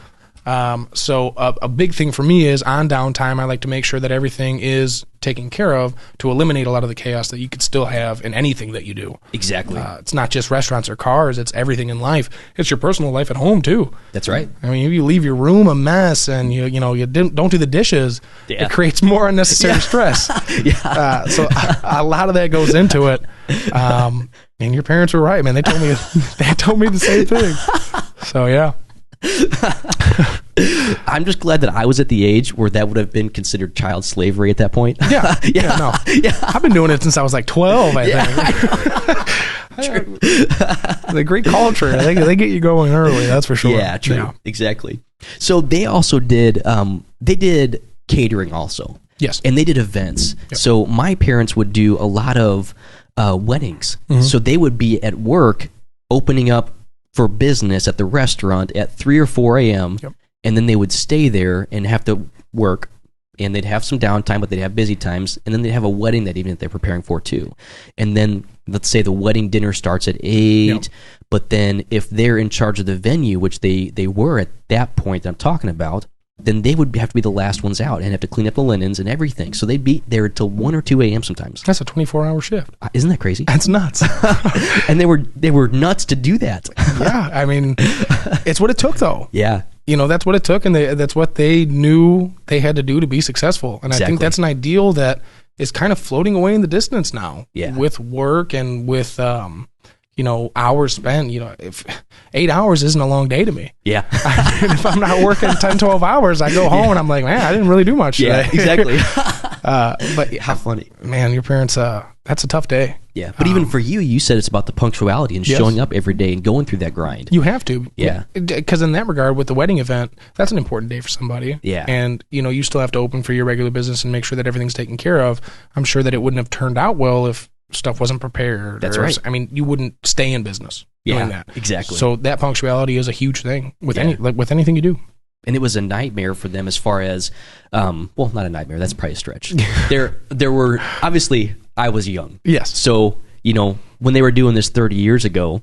So a big thing for me is on downtime, I like to make sure that everything is taken care of to eliminate a lot of the chaos that you could still have in anything that you do. Exactly. It's not just restaurants or cars. It's everything in life. It's your personal life at home too. That's right. I mean, if you leave your room a mess and you don't do the dishes, it creates more unnecessary stress. Yeah. So a lot of that goes into it. And your parents were right, man. They told me the same thing. So yeah. I'm just glad that I was at the age where that would have been considered child slavery at that point. Yeah. No. Yeah. I've been doing it since I was like 12, I think. The Greek culture, they get you going early, that's for sure. Yeah, true. Yeah. Exactly. So they also did catering also. Yes. And they did events. Yep. So my parents would do a lot of weddings. Mm-hmm. So they would be at work opening up for business at the restaurant at 3 or 4 a.m. Yep. And then they would stay there and have to work, and they'd have some downtime, but they'd have busy times, and then they'd have a wedding that evening that they're preparing for too. And then let's say the wedding dinner starts at 8, yep. But then if they're in charge of the venue, which they were at that point that I'm talking about, then they would have to be the last ones out and have to clean up the linens and everything. So they'd be there till 1 or 2 a.m. sometimes. That's a 24-hour shift. Isn't that crazy? That's nuts. And they were nuts to do that. Yeah, I mean, it's what it took, though. Yeah. That's what it took, and that's what they knew they had to do to be successful. And exactly. I think that's an ideal that is kind of floating away in the distance now. Yeah. With work and with hours spent. If 8 hours isn't a long day to me. Yeah. If I'm not working 10, 12 hours, I go home and I'm like, man, I didn't really do much today. Yeah, exactly. But how funny. Man, your parents, that's a tough day. Yeah. But even for you said it's about the punctuality and showing up every day and going through that grind. You have to. Yeah. Because in that regard, with the wedding event, that's an important day for somebody. Yeah. And, you still have to open for your regular business and make sure that everything's taken care of. I'm sure that it wouldn't have turned out well if stuff wasn't prepared. That's right. I mean, you wouldn't stay in business doing that. Exactly. So that punctuality is a huge thing with with anything you do. And it was a nightmare for them as far as, well, not a nightmare. That's probably a stretch. There were, obviously, I was young. Yes. So, when they were doing this 30 years ago,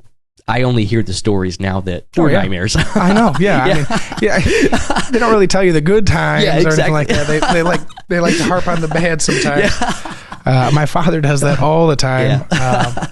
I only hear the stories now that were nightmares. I know. Yeah. Yeah. I mean, they don't really tell you the good times or anything like that. They like to harp on the bad sometimes. Yeah. My father does that all the time. Yeah.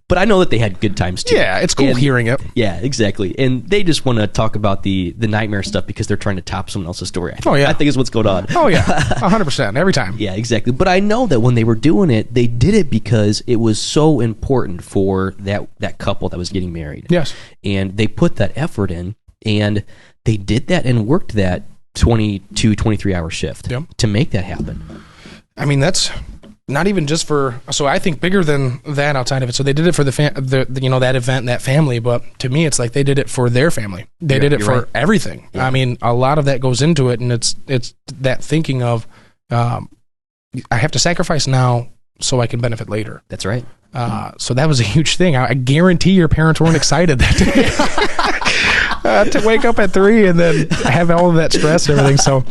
But I know that they had good times too. Yeah, it's cool hearing it. Yeah, exactly. And they just want to talk about the nightmare stuff because they're trying to top someone else's story. I think is what's going on. Oh yeah, 100% every time. Yeah, exactly. But I know that when they were doing it, they did it because it was so important for that couple that was getting married. Yes. And they put that effort in, and they did that and worked that 22, 23-hour shift to make that happen. I mean, that's not even just for, so I think bigger than that outside of it. So they did it for that event and that family, but to me, it's like they did it for their family. They did it for everything. Yeah. I mean, a lot of that goes into it, and it's that thinking of, I have to sacrifice now so I can benefit later. That's right. So that was a huge thing. I guarantee your parents weren't excited that day. To wake up at 3 and then have all of that stress and everything. So,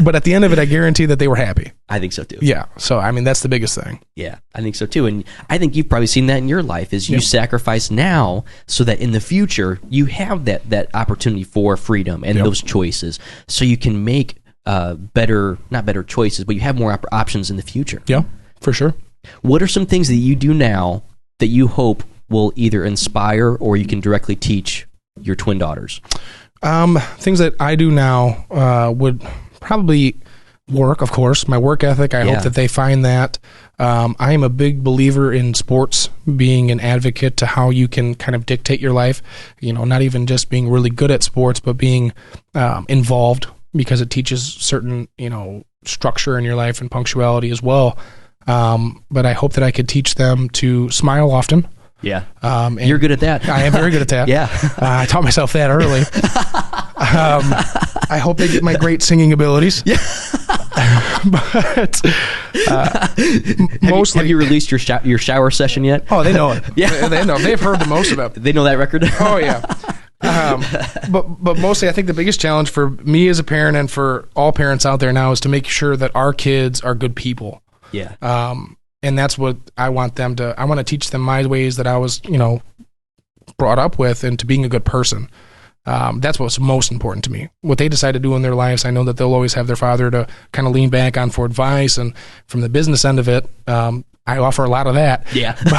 but at the end of it, I guarantee that they were happy. I think so too. Yeah. So, I mean, that's the biggest thing. Yeah, I think so too. And I think you've probably seen that in your life is you sacrifice now so that in the future you have that opportunity for freedom and those choices so you can make not better choices, but you have more options in the future. Yeah, for sure. What are some things that you do now that you hope will either inspire or you can directly teach your twin daughters? Things that I do now would probably work, of course. My work ethic, I hope that they find that. I am a big believer in sports, being an advocate to how you can kind of dictate your life. Not even just being really good at sports, but being involved, because it teaches certain, structure in your life and punctuality as well. But I hope that I could teach them to smile often. Yeah. You're good at that. I am very good at that. Yeah. I taught myself that early. I hope they get my great singing abilities. Yeah. But mostly, have you released your shower session yet? Oh, they know it. Yeah. They know. They've heard the most about it. They know that record? Oh, yeah. But mostly, I think the biggest challenge for me as a parent and for all parents out there now is to make sure that our kids are good people. Yeah. And that's what I want them to. I want to teach them my ways that I was, brought up with, and to being a good person. That's what's most important to me. What they decide to do in their lives, I know that they'll always have their father to kind of lean back on for advice. And from the business end of it, I offer a lot of that. Yeah. But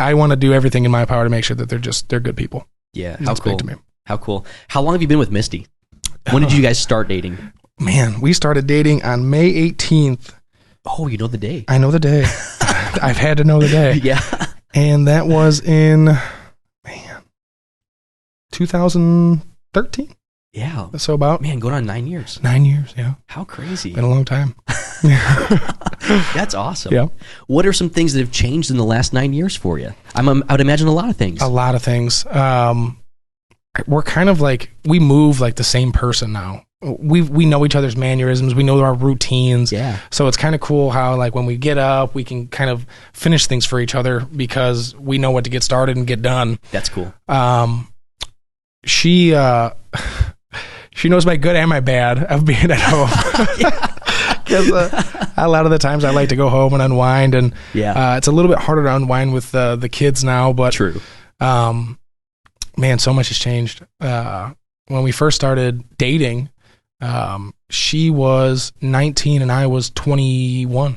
I want to do everything in my power to make sure that they're good people. Yeah. How cool. To me. How cool. How long have you been with Misty? When did you guys start dating? Man, we started dating on May 18th. Oh, you know the day. I know the day. I've had to know the day. Yeah. And that was in 2013. Yeah. So about going on 9 years. 9 years, yeah. How crazy. Been a long time. That's awesome. Yeah. What are some things that have changed in the last 9 years for you? I would imagine a lot of things. A lot of things. We're kind of like, we move like the same person now. We know each other's mannerisms. We know our routines. Yeah. So it's kind of cool how, like, when we get up, we can kind of finish things for each other because we know what to get started and get done. That's cool. She knows my good and my bad of being at home. Because a lot of the times I like to go home and unwind, and it's a little bit harder to unwind with the kids now. But true. Man, so much has changed. When we first started dating, she was 19 and I was 21.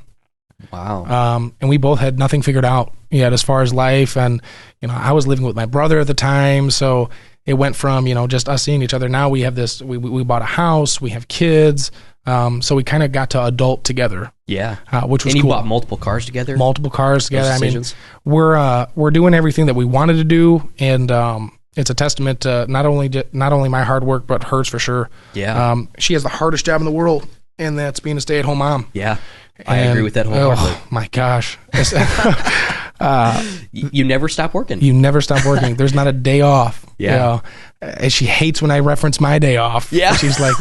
Wow. And we both had nothing figured out yet as far as life. And, I was living with my brother at the time. So it went from, just us seeing each other. Now we have this, we bought a house, we have kids. So we kind of got to adult together. Yeah. Which was cool. And you cool. bought multiple cars together? Multiple cars together. I mean, we're doing everything that we wanted to do. And, it's a testament to not only my hard work, but hers for sure. Yeah. She has the hardest job in the world, and that's being a stay-at-home mom. Yeah. I agree with that wholeheartedly. Oh, my gosh. You never stop working. You never stop working. There's not a day off. Yeah. And she hates when I reference my day off. Yeah. She's like,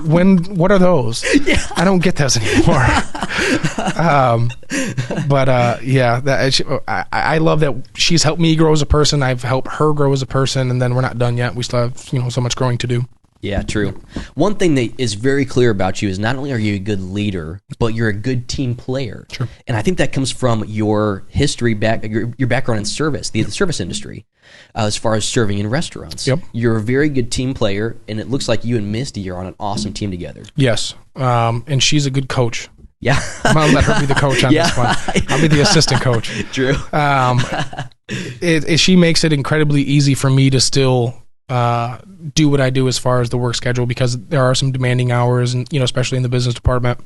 what are those? Yeah. I don't get those anymore. I love that she's helped me grow as a person. I've helped her grow as a person, and then we're not done yet. We still have, so much growing to do. Yeah, true. One thing that is very clear about you is not only are you a good leader, but you're a good team player. Sure. And I think that comes from your history, your background in service, the service industry, as far as serving in restaurants. Yep. You're a very good team player, and it looks like you and Misty are on an awesome team together. Yes. And she's a good coach. Yeah. I'm going to let her be the coach on this one. I'll be the assistant coach. True. She makes it incredibly easy for me to still do what I do as far as the work schedule, because there are some demanding hours, and especially in the business department.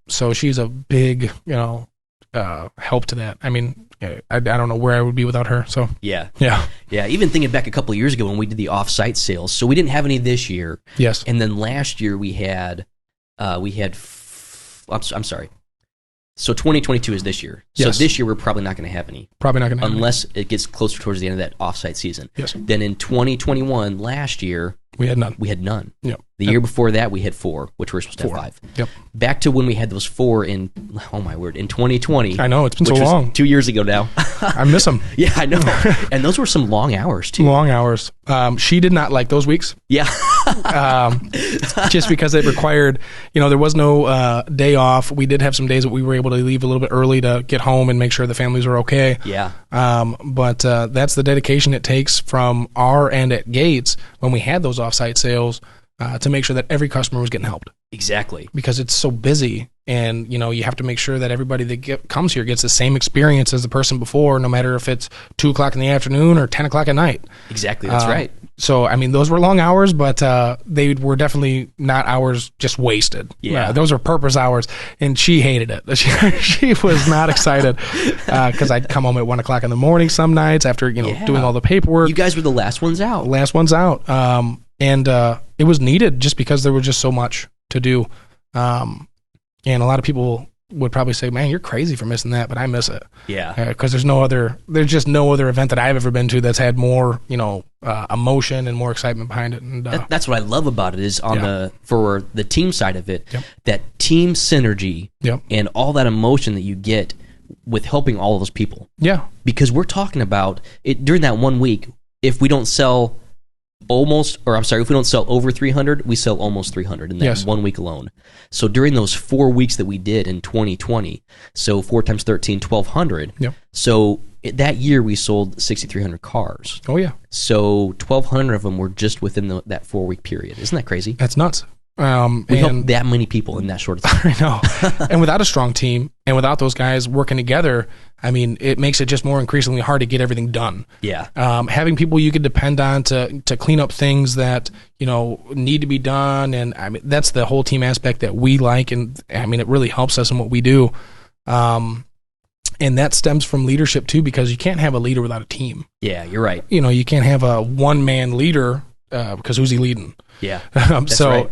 So she's a big help to that. I mean, I don't know where I would be without her. So yeah. Even thinking back a couple of years ago when we did the off-site sales, so we didn't have any this year. Yes. And then last year we had I'm sorry. So 2022 is this year. So this year we're probably not going to have any. Probably not going to have unless it gets closer towards the end of that off-site season. Yes. Then in 2021, last year, we had none. Yeah. The year before that, we hit 4, which we're supposed to have 5. Yep. Back to when we had those 4 in, oh my word, in 2020. I know, it's been so which was long. 2 years ago now. I miss them. Yeah, I know. And those were some long hours, too. Long hours. She did not like those weeks. Yeah. Just because it required, there was no day off. We did have some days that we were able to leave a little bit early to get home and make sure the families were okay. Yeah. But that's the dedication it takes from our end at Gates when we had those offsite sales to make sure that every customer was getting helped. Exactly. Because it's so busy, and you have to make sure that everybody that comes here gets the same experience as the person before, no matter if it's 2:00 in the afternoon or 10:00 at night. Exactly. That's right. So, those were long hours, but they were definitely not hours just wasted. Yeah. Those were purpose hours, and she hated it. She was not excited because I'd come home at 1:00 in the morning some nights after, doing all the paperwork. You guys were the last ones out. And it was needed just because there was just so much to do. And a lot of people would probably say, man, you're crazy for missing that, but I miss it. Yeah. Because there's just no other event that I've ever been to that's had more, emotion and more excitement behind it. And that's what I love about it is for the team side of it, that team synergy and all that emotion that you get with helping all of those people. Yeah. Because we're talking about it during that 1 week, if we don't sell if we don't sell over 300, we sell almost 300 in that 1 week alone. So during those 4 weeks that we did in 2020, so 4 times 13, 1,200. Yep. So that year we sold 6,300 cars. Oh, yeah. So 1,200 of them were just within that 4 week period. Isn't that crazy? That's nuts. We helped that many people in that short of time. I know. And without a strong team and without those guys working together, it makes it just more increasingly hard to get everything done. Yeah. Having people you could depend on to clean up things that, need to be done. And that's the whole team aspect that we like. And it really helps us in what we do. And that stems from leadership too, because you can't have a leader without a team. Yeah, you're right. You can't have a one-man leader because who's he leading? Yeah. That's right.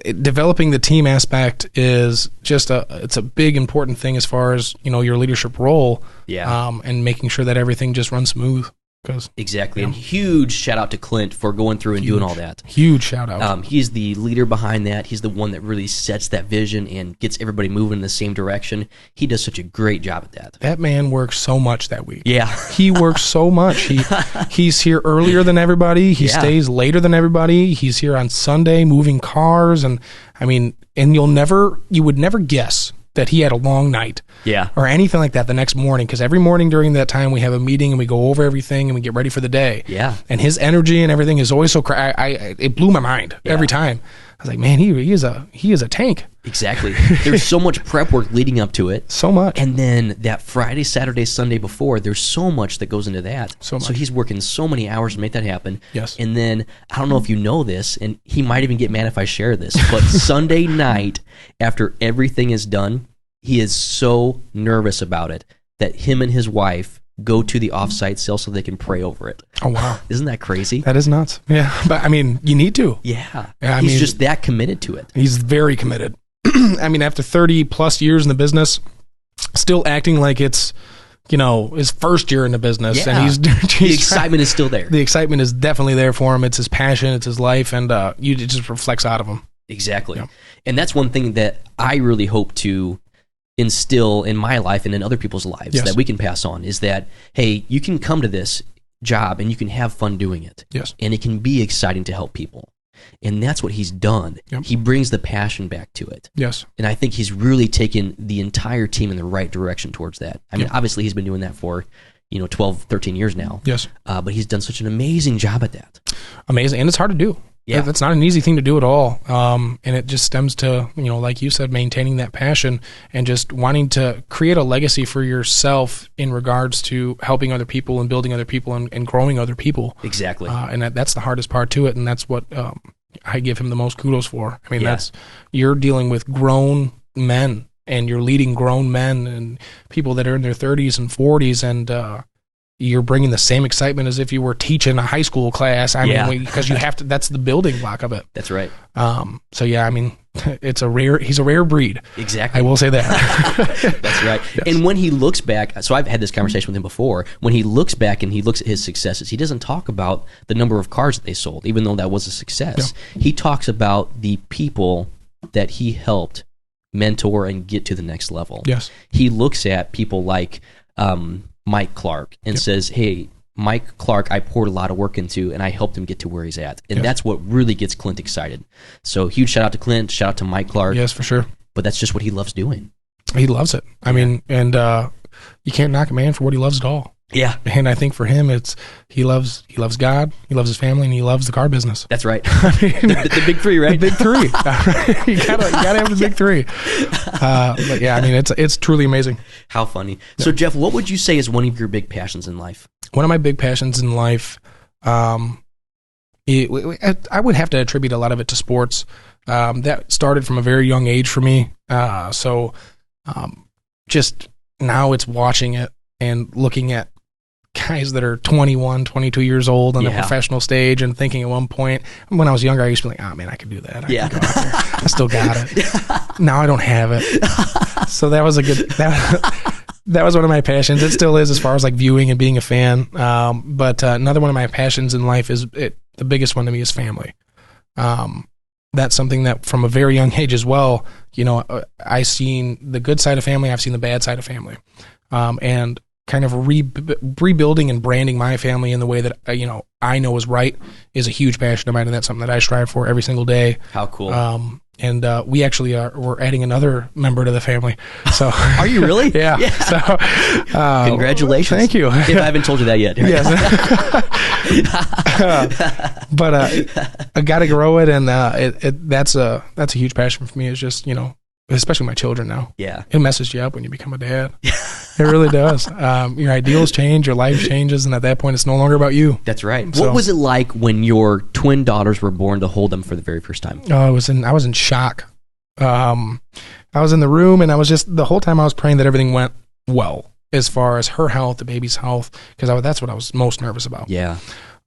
Developing the team aspect is just it's a big important thing as far as your leadership role, and making sure that everything just runs smooth. Exactly. And huge shout out to Clint for going through and doing all that. Huge shout out. He's the leader behind that. He's the one that really sets that vision and gets everybody moving in the same direction. He does such a great job at that. That man works so much that week. Yeah. He works so much. He's here earlier than everybody. He stays later than everybody. He's here on Sunday moving cars, and you would never guess that he had a long night or anything like that the next morning, because every morning during that time we have a meeting and we go over everything and we get ready for the day. Yeah. And his energy and everything is always so it blew my mind every time. I was like, man, he is a tank. Exactly. There's so much prep work leading up to it. So much. And then that Friday, Saturday, Sunday before, there's so much that goes into that. So much. So he's working so many hours to make that happen. Yes. And then, I don't know if you know this, and he might even get mad if I share this, but Sunday night, after everything is done, he is so nervous about it that him and his wife go to the offsite sale so they can pray over it. Oh, wow. Isn't that crazy? That is nuts. Yeah. But you need to. Yeah. He's just that committed to it. He's very committed. After 30 plus years in the business, still acting like it's, his first year in the business. Yeah. And the excitement is still there. The excitement is definitely there for him. It's his passion. It's his life. And it just reflects out of him. Exactly. Yeah. And that's one thing that I really hope to instill in my life and in other people's lives that we can pass on is that, hey, you can come to this job and you can have fun doing it. Yes. And it can be exciting to help people. And that's what he's done. Yep. He brings the passion back to it. Yes. And I think he's really taken the entire team in the right direction towards that. Obviously he's been doing that for, 12, 13 years now. Yes. But he's done such an amazing job at that. Amazing. And it's hard to do. Yeah. That's not an easy thing to do at all. And it just stems to, like you said, maintaining that passion and just wanting to create a legacy for yourself in regards to helping other people and building other people and growing other people. Exactly. And that's the hardest part to it. And that's what I give him the most kudos for. You're dealing with grown men and you're leading grown men and people that are in their 30s and 40s and, you're bringing the same excitement as if you were teaching a high school class. Because you have to, that's the building block of it. That's right. he's a rare breed. Exactly. I will say that. That's right. Yes. And when he looks back, so I've had this conversation with him before, when he looks back and he looks at his successes, he doesn't talk about the number of cars that they sold, even though that was a success. No. He talks about the people that he helped mentor and get to the next level. Yes. He looks at people like Mike Clark and says, hey, Mike Clark, I poured a lot of work into, and I helped him get to where he's at. And that's what really gets Clint excited. So huge shout out to Clint, shout out to Mike Clark. Yes, for sure. But that's just what he loves doing. He loves it. I mean, and you can't knock a man for what he loves at all. Yeah. And I think for him, it's he loves God, he loves his family, and he loves the car business. That's right. I mean, the big three, right? The big three. you gotta have the big three. But yeah, I mean, it's truly amazing. How funny. Yeah. So Jeff, what would you say is one of your big passions in life? One of my big passions in life, I would have to attribute a lot of it to sports. That started from a very young age for me. Just now it's watching it and looking at guys that are 21, 22 years old on the professional stage and thinking at one point, when I was younger, I used to be like, oh man, I could do that. I could go out there. I still got it. Now I don't have it. So that was that was one of my passions. It still is as far as like viewing and being a fan. But another one of my passions in life is the biggest one to me is family. That's something that from a very young age as well, I've seen the good side of family. I've seen the bad side of family. And kind of rebuilding and branding my family in the way that I know is right is a huge passion of mine, and that's something that I strive for every single day. How cool! And we actually we're adding another member to the family. So are you really? Yeah. So congratulations! Thank you. If I haven't told you that yet. Yes. But I got to grow it, and that's a huge passion for me. It's just especially my children now. Yeah. It messes you up when you become a dad. It really does. Your ideals change, your life changes, and at that point, it's no longer about you. That's right. So, what was it like when your twin daughters were born to hold them for the very first time? I was in shock. I was in the room, and I was just, the whole time I was praying that everything went well as far as her health, the baby's health, because that's what I was most nervous about. Yeah.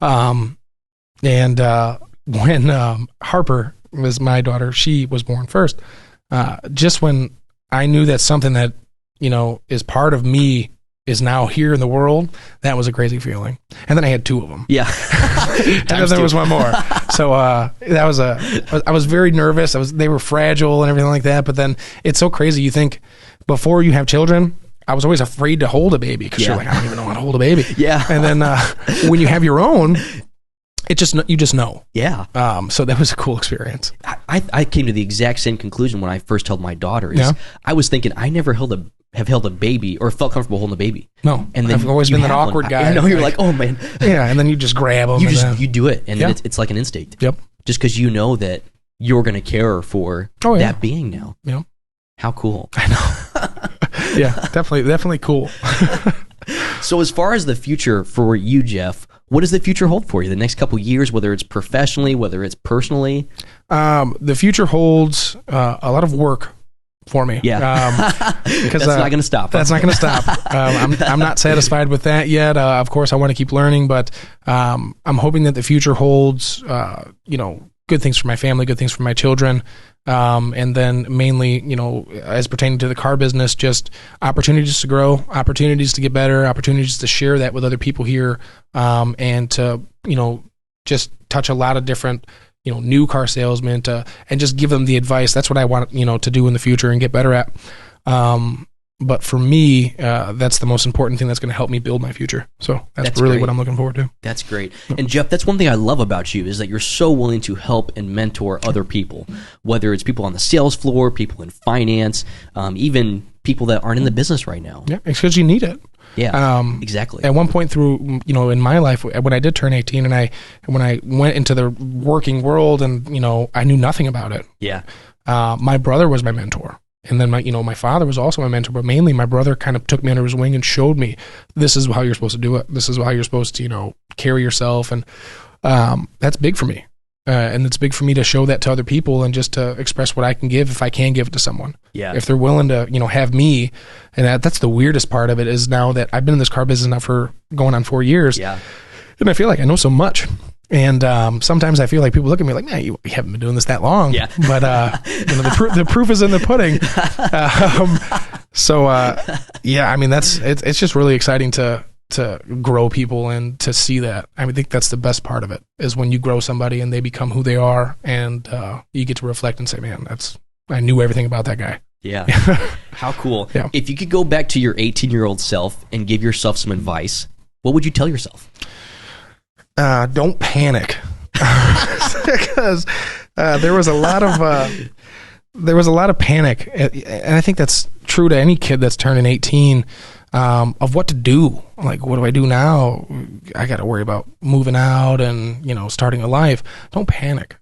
And when Harper was my daughter, she was born first. Just when I knew that something that, is part of me is now here in the world, that was a crazy feeling. And then I had two of them. Yeah. And then there was one more. So I was very nervous. They were fragile and everything like that. But then it's so crazy. You think before you have children, I was always afraid to hold a baby because you're like, I don't even know how to hold a baby. Yeah. And then when you have your own, you just know. Yeah. So that was a cool experience. I came to the exact same conclusion when I first held my daughter. I was thinking I never have held a baby or felt comfortable holding a baby. No. And then I've always been that awkward guy. I know, you're like, oh man. Yeah, and then you just grab them. You do it, and then it's like an instinct. Yep. Just because you know that you're going to care for that being now. Yep. How cool. I know. Yeah, definitely cool. So as far as the future for you, Jeff, what does the future hold for you the next couple years, whether it's professionally, whether it's personally? The future holds a lot of work for me. Yeah. Because that's not going to stop. That's not going to stop. I'm not satisfied with that yet. Of course, I want to keep learning, but I'm hoping that the future holds, good things for my family, good things for my children. And then mainly, as pertaining to the car business, just opportunities to grow, opportunities to get better, opportunities to share that with other people here, and to, just touch a lot of different, new car salesmen and just give them the advice. That's what I want, to do in the future and get better at. But for me, that's the most important thing that's going to help me build my future. So that's really great. What I'm looking forward to. That's great. And Jeff, that's one thing I love about you is that you're so willing to help and mentor other people, whether it's people on the sales floor, people in finance, even people that aren't in the business right now. Yeah, it's because you need it. Yeah, exactly. At one point through, in my life, when I did turn 18 and when I went into the working world and, I knew nothing about it. Yeah. My brother was my mentor. And then my father was also my mentor, but mainly my brother kind of took me under his wing and showed me this is how you're supposed to do it. This is how you're supposed to, carry yourself. And that's big for me. And it's big for me to show that to other people and just to express what I can give if I can give it to someone. Yeah. If they're willing to, have me. And that's the weirdest part of it is now that I've been in this car business now for going on 4 years. Yeah. And I feel like I know so much. And sometimes I feel like people look at me like, man, you haven't been doing this that long. Yeah. But the proof is in the pudding. Yeah, I mean, it's just really exciting to grow people and to see that. I think that's the best part of it, is when you grow somebody and they become who they are, and you get to reflect and say, man, I knew everything about that guy. Yeah. How cool. Yeah. If you could go back to your 18-year-old self and give yourself some advice, what would you tell yourself? Don't panic. Because there was a lot of panic, and I think that's true to any kid that's turning 18, of what to do. Like, what do I do now? I got to worry about moving out and, starting a life. Don't panic.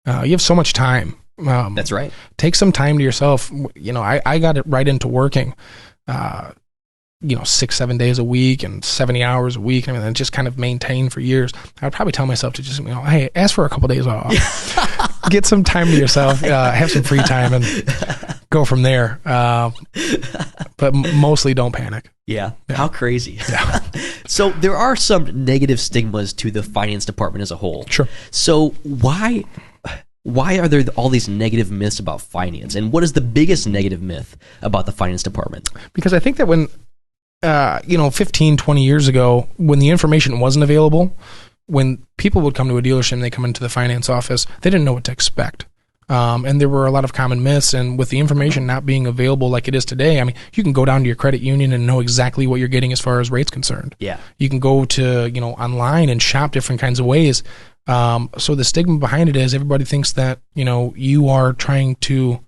You have so much time. That's right. Take some time to yourself. I got it right into working, 6-7 days a week and 70 hours a week. And just kind of maintain for years. I would probably tell myself to just, hey, ask for a couple days off, get some time to yourself, have some free time, and go from there. But mostly don't panic. Yeah. How crazy. Yeah. So there are some negative stigmas to the finance department as a whole. Sure. So why are there all these negative myths about finance? And what is the biggest negative myth about the finance department? Because I think that when, 15, 20 years ago, when the information wasn't available, when people would come to a dealership and they come into the finance office, they didn't know what to expect. And there were a lot of common myths, and with the information not being available like it is today, you can go down to your credit union and know exactly what you're getting as far as rates concerned. Yeah. You can go to, online and shop different kinds of ways. So the stigma behind it is everybody thinks that, you are trying to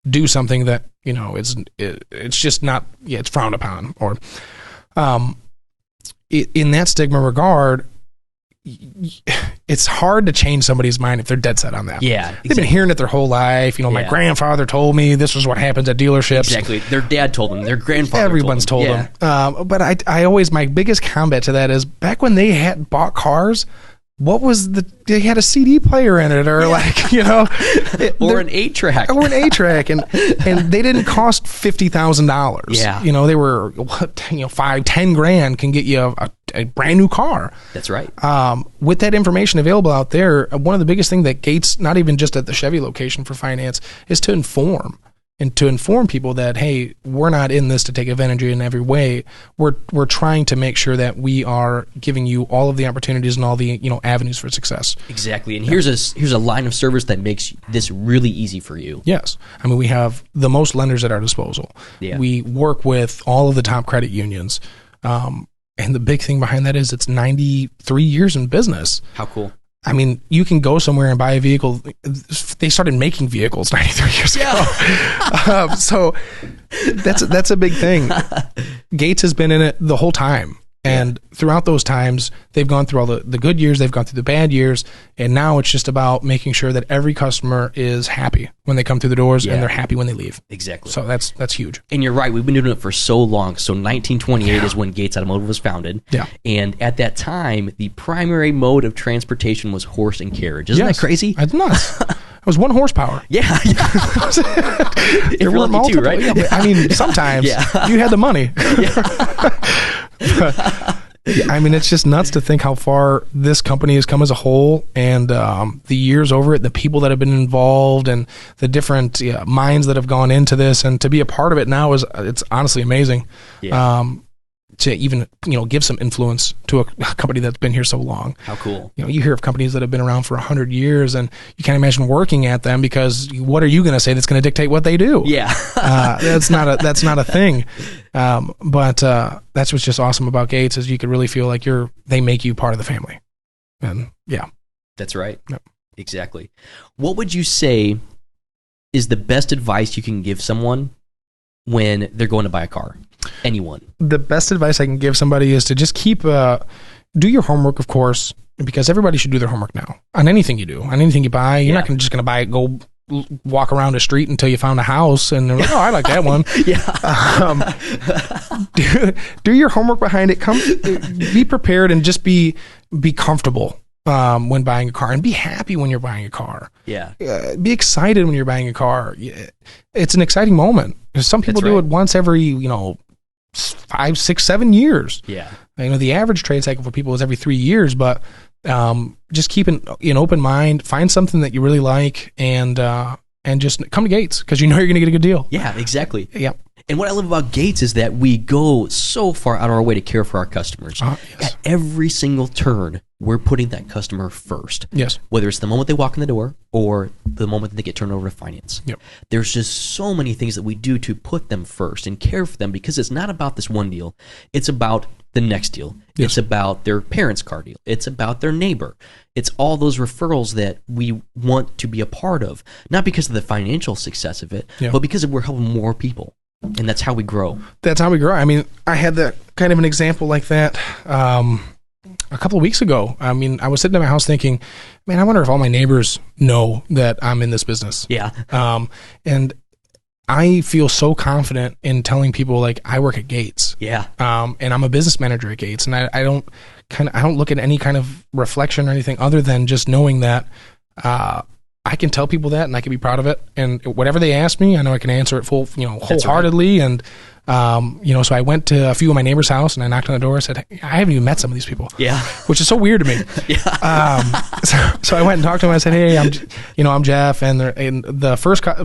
do something that, it's just not, it's frowned upon. Or in that stigma regard, it's hard to change somebody's mind if they're dead set on that. Yeah. Exactly. They've been hearing it their whole life. My grandfather told me this was what happens at dealerships. Exactly. Their dad told them. Their grandfather Everyone's told them. But I always, my biggest combat to that is back when they had bought cars, they had a CD player in it, or or an 8-track. Or an 8-track, and they didn't cost $50,000. Yeah. They were, $5-10 can get you a brand new car. That's right. With that information available out there, one of the biggest things that Gates, not even just at the Chevy location for finance, is to inform. And to inform people that, hey, we're not in this to take advantage of you in every way. We're trying to make sure that we are giving you all of the opportunities and all the avenues for success. Exactly. And here's a line of service that makes this really easy for you. Yes. We have the most lenders at our disposal. Yeah. We work with all of the top credit unions. And the big thing behind that is it's 93 years in business. How cool. You can go somewhere and buy a vehicle. They started making vehicles 93 years ago. So that's a big thing. Gates has been in it the whole time. And throughout those times, they've gone through all the good years, they've gone through the bad years, and now it's just about making sure that every customer is happy when they come through the doors and they're happy when they leave. Exactly. So that's huge. And you're right, we've been doing it for so long. So 1928 is when Gates Automotive was founded. Yeah. And at that time, the primary mode of transportation was horse and carriage. Isn't that crazy? That's nuts. It was 1 horsepower. Yeah. There were multiple, too, right? Yeah, sometimes you had the money. It's just nuts to think how far this company has come as a whole, and the years over it, the people that have been involved, and the different minds that have gone into this, and to be a part of it now it's honestly amazing. Yeah. To even give some influence to a company that's been here so long. How cool. You hear of companies that have been around for 100 years, and you can't imagine working at them, because what are you going to say that's going to dictate what they do? Yeah. That's not a thing. But that's what's just awesome about Gates, is you could really feel like they make you part of the family. And that's right. Yep. Exactly. What would you say is the best advice you can give someone when they're going to buy a car? Anyone. The best advice I can give somebody is to just do your homework, of course, because everybody should do their homework now on anything you do, on anything you buy. You're not just going to go walk around a street until you found a house and they're like, oh, I like that one. Do your homework behind it. Be prepared, and just be comfortable when buying a car, and be happy when you're buying a car. Yeah. Be excited when you're buying a car. It's an exciting moment, because some people do it once every 5, 6, 7 years. Yeah. The average trade cycle for people is every 3 years, but Just keep an open mind, find something that you really like, and just come to Gates because you're going to get a good deal. Yeah, exactly. Yep. And what I love about Gates is that we go so far out of our way to care for our customers. Yes. At every single turn, we're putting that customer first. Yes. Whether it's the moment they walk in the door or the moment that they get turned over to finance. Yep. There's just so many things that we do to put them first and care for them because it's not about this one deal. It's about the next deal. Yes. It's about their parents' car deal. It's about their neighbor. It's all those referrals that we want to be a part of, not because of the financial success of it, Yeah. but because we're helping more people. And that's how we grow. That's how we grow. I mean, I had that kind of an example like that a couple of weeks ago. I mean, I was sitting in my house thinking, man, I wonder if all my neighbors know that I'm in this business. Yeah. And I feel so confident in telling people like I work at Gates. Yeah. And I'm a business manager at Gates, and I don't look at any kind of reflection or anything other than just knowing that I can tell people that, and I can be proud of it. And whatever they ask me, I know I can answer it wholeheartedly. Right. And so I went to a few of my neighbors' house, and I knocked on the door. I said, I haven't even met some of these people. Yeah. Which is so weird to me. Yeah. So I went and talked to him. I said, hey, I'm Jeff, and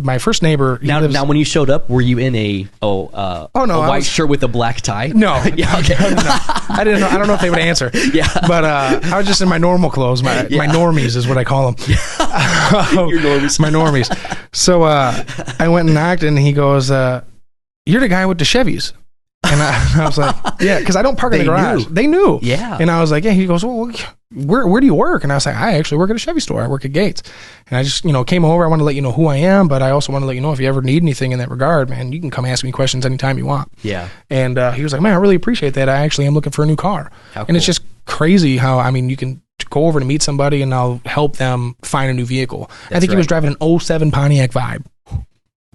my first neighbor. Now, when you showed up, were you in a white shirt with a black tie? No. Yeah. Okay. No. I didn't know. I don't know if they would answer. Yeah. But I was just in my normal clothes. My normies is what I call them. Your normies. My normies. So I went and knocked, and he goes, you're the guy with the Chevys. And I was like, yeah, because I don't park in the garage. They knew. Yeah. And I was like, yeah. He goes, well, where do you work? And I was like, I actually work at a Chevy store. I work at Gates. And I just, came over. I want to let you know who I am, but I also want to let you know if you ever need anything in that regard, man, you can come ask me questions anytime you want. Yeah. And he was like, man, I really appreciate that. I actually am looking for a new car. How And it's cool. just crazy how, you can go over to meet somebody and I'll help them find a new vehicle. I think he was driving an 07 Pontiac Vibe.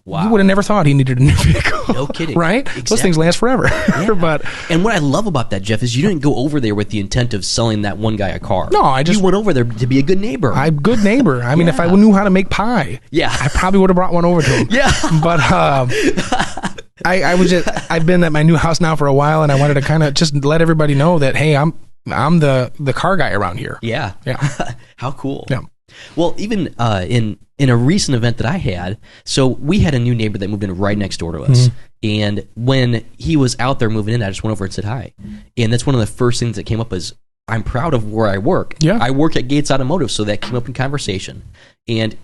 Wow. You would have never thought he needed a new vehicle. No kidding. Right? Exactly. Those things last forever. Yeah. And what I love about that, Jeff, is you didn't go over there with the intent of selling that one guy a car. No, you went over there to be a good neighbor. I'm a good neighbor. I mean, if I knew how to make pie, I probably would have brought one over to him. Yeah. But I've been at my new house now for a while, and I wanted to kind of just let everybody know that, hey, I'm the car guy around here. Yeah. Yeah. How cool. Yeah. Well, even in a recent event that I had, so we had a new neighbor that moved in right next door to us. Mm-hmm. And when he was out there moving in, I just went over and said hi. And that's one of the first things that came up is, I'm proud of where I work. Yeah. I work at Gates Automotive, so that came up in conversation. And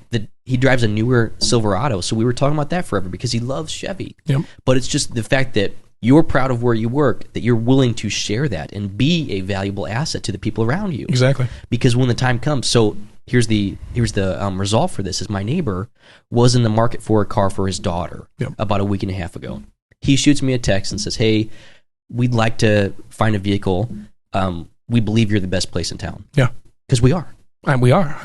he drives a newer Silverado, so we were talking about that forever because he loves Chevy. Yep. But it's just the fact that you're proud of where you work, that you're willing to share that and be a valuable asset to the people around you. Exactly. Because when the time comes, so here's the result for this is my neighbor was in the market for a car for his daughter about a week and a half ago. He shoots me a text and says, hey, we'd like to find a vehicle. We believe you're the best place in town. Yeah. Because we are. We are.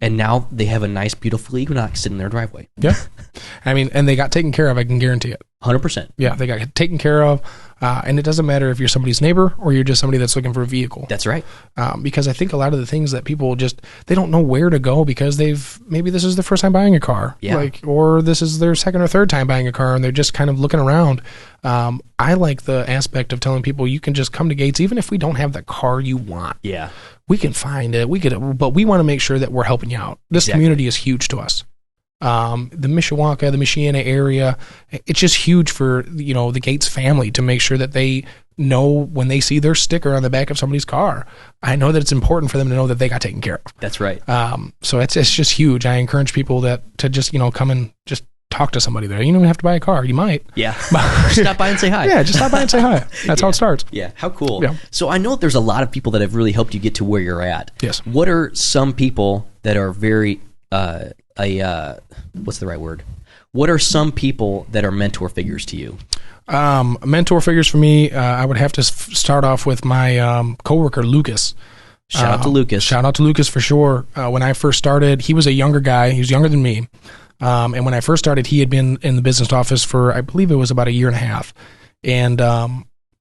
And now they have a nice, beautiful Equinox sitting in their driveway. Yeah. And they got taken care of, I can guarantee it. 100%. Yeah, they got taken care of. And it doesn't matter if you're somebody's neighbor or you're just somebody that's looking for a vehicle. That's right. Because I think a lot of the things that people they don't know where to go because maybe this is their first time buying a car. Yeah. Or this is their second or third time buying a car and they're just kind of looking around. I like the aspect of telling people you can just come to Gates even if we don't have the car you want. Yeah. We can find it. But we want to make sure that we're helping you out. This community is huge to us. The Mishawaka, the Michiana area, it's just huge for, the Gates family to make sure that they know when they see their sticker on the back of somebody's car. I know that it's important for them to know that they got taken care of. That's right. So it's just huge. I encourage people to just, come and just talk to somebody there. You don't even have to buy a car. You might. Yeah. Just stop by and say hi. Yeah, just stop by and say hi. That's how it starts. Yeah. How cool. Yeah. So I know there's a lot of people that have really helped you get to where you're at. Yes. What are some people that are very, what's the right word? What are some people that are mentor figures to you? Mentor figures for me, I would have to start off with my coworker, Lucas. Shout out to Lucas. Shout out to Lucas for sure. When I first started, he was a younger guy. He was younger than me. And when I first started, he had been in the business office for, I believe it was about a year and a half. And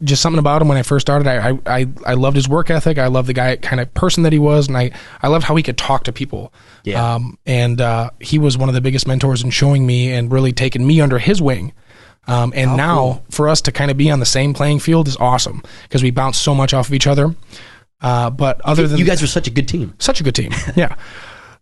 just something about him when I first started, I loved his work ethic. I loved the guy kind of person that he was. And I loved how he could talk to people. Yeah. And he was one of the biggest mentors in showing me and really taking me under his wing. And now for us to kind of be on the same playing field is awesome because we bounce so much off of each other. But other than you guys are such a good team. Such a good team. Yeah.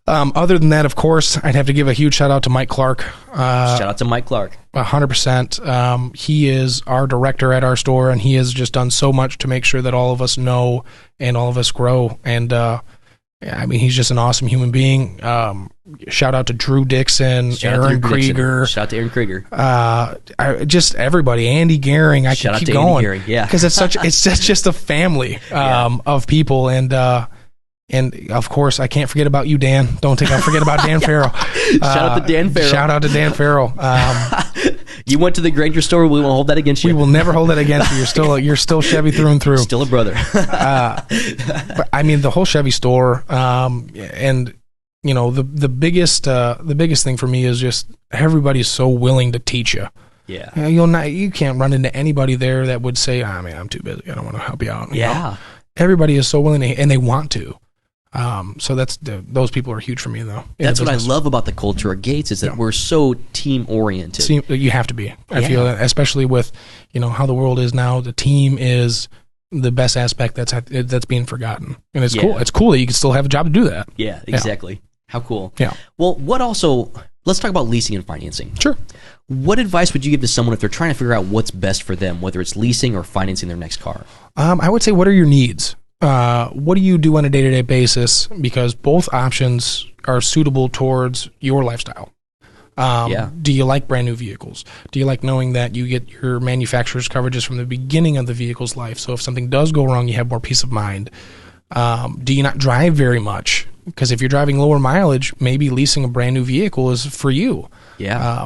Other than that, of course, I'd have to give a huge shout out to Mike Clark. Shout out to Mike Clark. 100%. He is our director at our store, and he has just done so much to make sure that all of us know and all of us grow. And I mean, he's just an awesome human being. Shout out to Drew Dixon, Aaron Krieger. Shout out to Aaron Krieger. Just everybody. Andy Gehring. I Shout can out keep to going. Andy Gehring, yeah. Because it's just a family of people. And of course, I can't forget about you, Dan. Don't think I'll forget about Dan Farrell. Shout out to Dan Farrell. Shout out to Dan Farrell. You went to the Granger store. We won't hold that against you. We will never hold that against you. You're still Chevy through and through. Still a brother. But I mean, the whole Chevy store, and you know, the biggest thing for me is just everybody's so willing to teach you. Yeah. You can't run into anybody there that would say, man, I'm too busy. I don't want to help you out. You know? Everybody is so willing to, and they want to. So those people are huge for me, though. That's what I love about the culture at Gates is that we're so team oriented. You have to be. I feel that, especially with how the world is now. The team is the best aspect that's being forgotten, and it's cool. It's cool that you can still have a job to do that. Yeah, exactly. Yeah. How cool. Yeah. Well, let's talk about leasing and financing. Sure. What advice would you give to someone if they're trying to figure out what's best for them, whether it's leasing or financing their next car? I would say, what are your needs? What do you do on a day-to-day basis? Because both options are suitable towards your lifestyle. Do you like brand new vehicles? Do you like knowing that you get your manufacturer's coverages from the beginning of the vehicle's life? So if something does go wrong, you have more peace of mind. Do you not drive very much? Because if you're driving lower mileage, maybe leasing a brand new vehicle is for you. Yeah.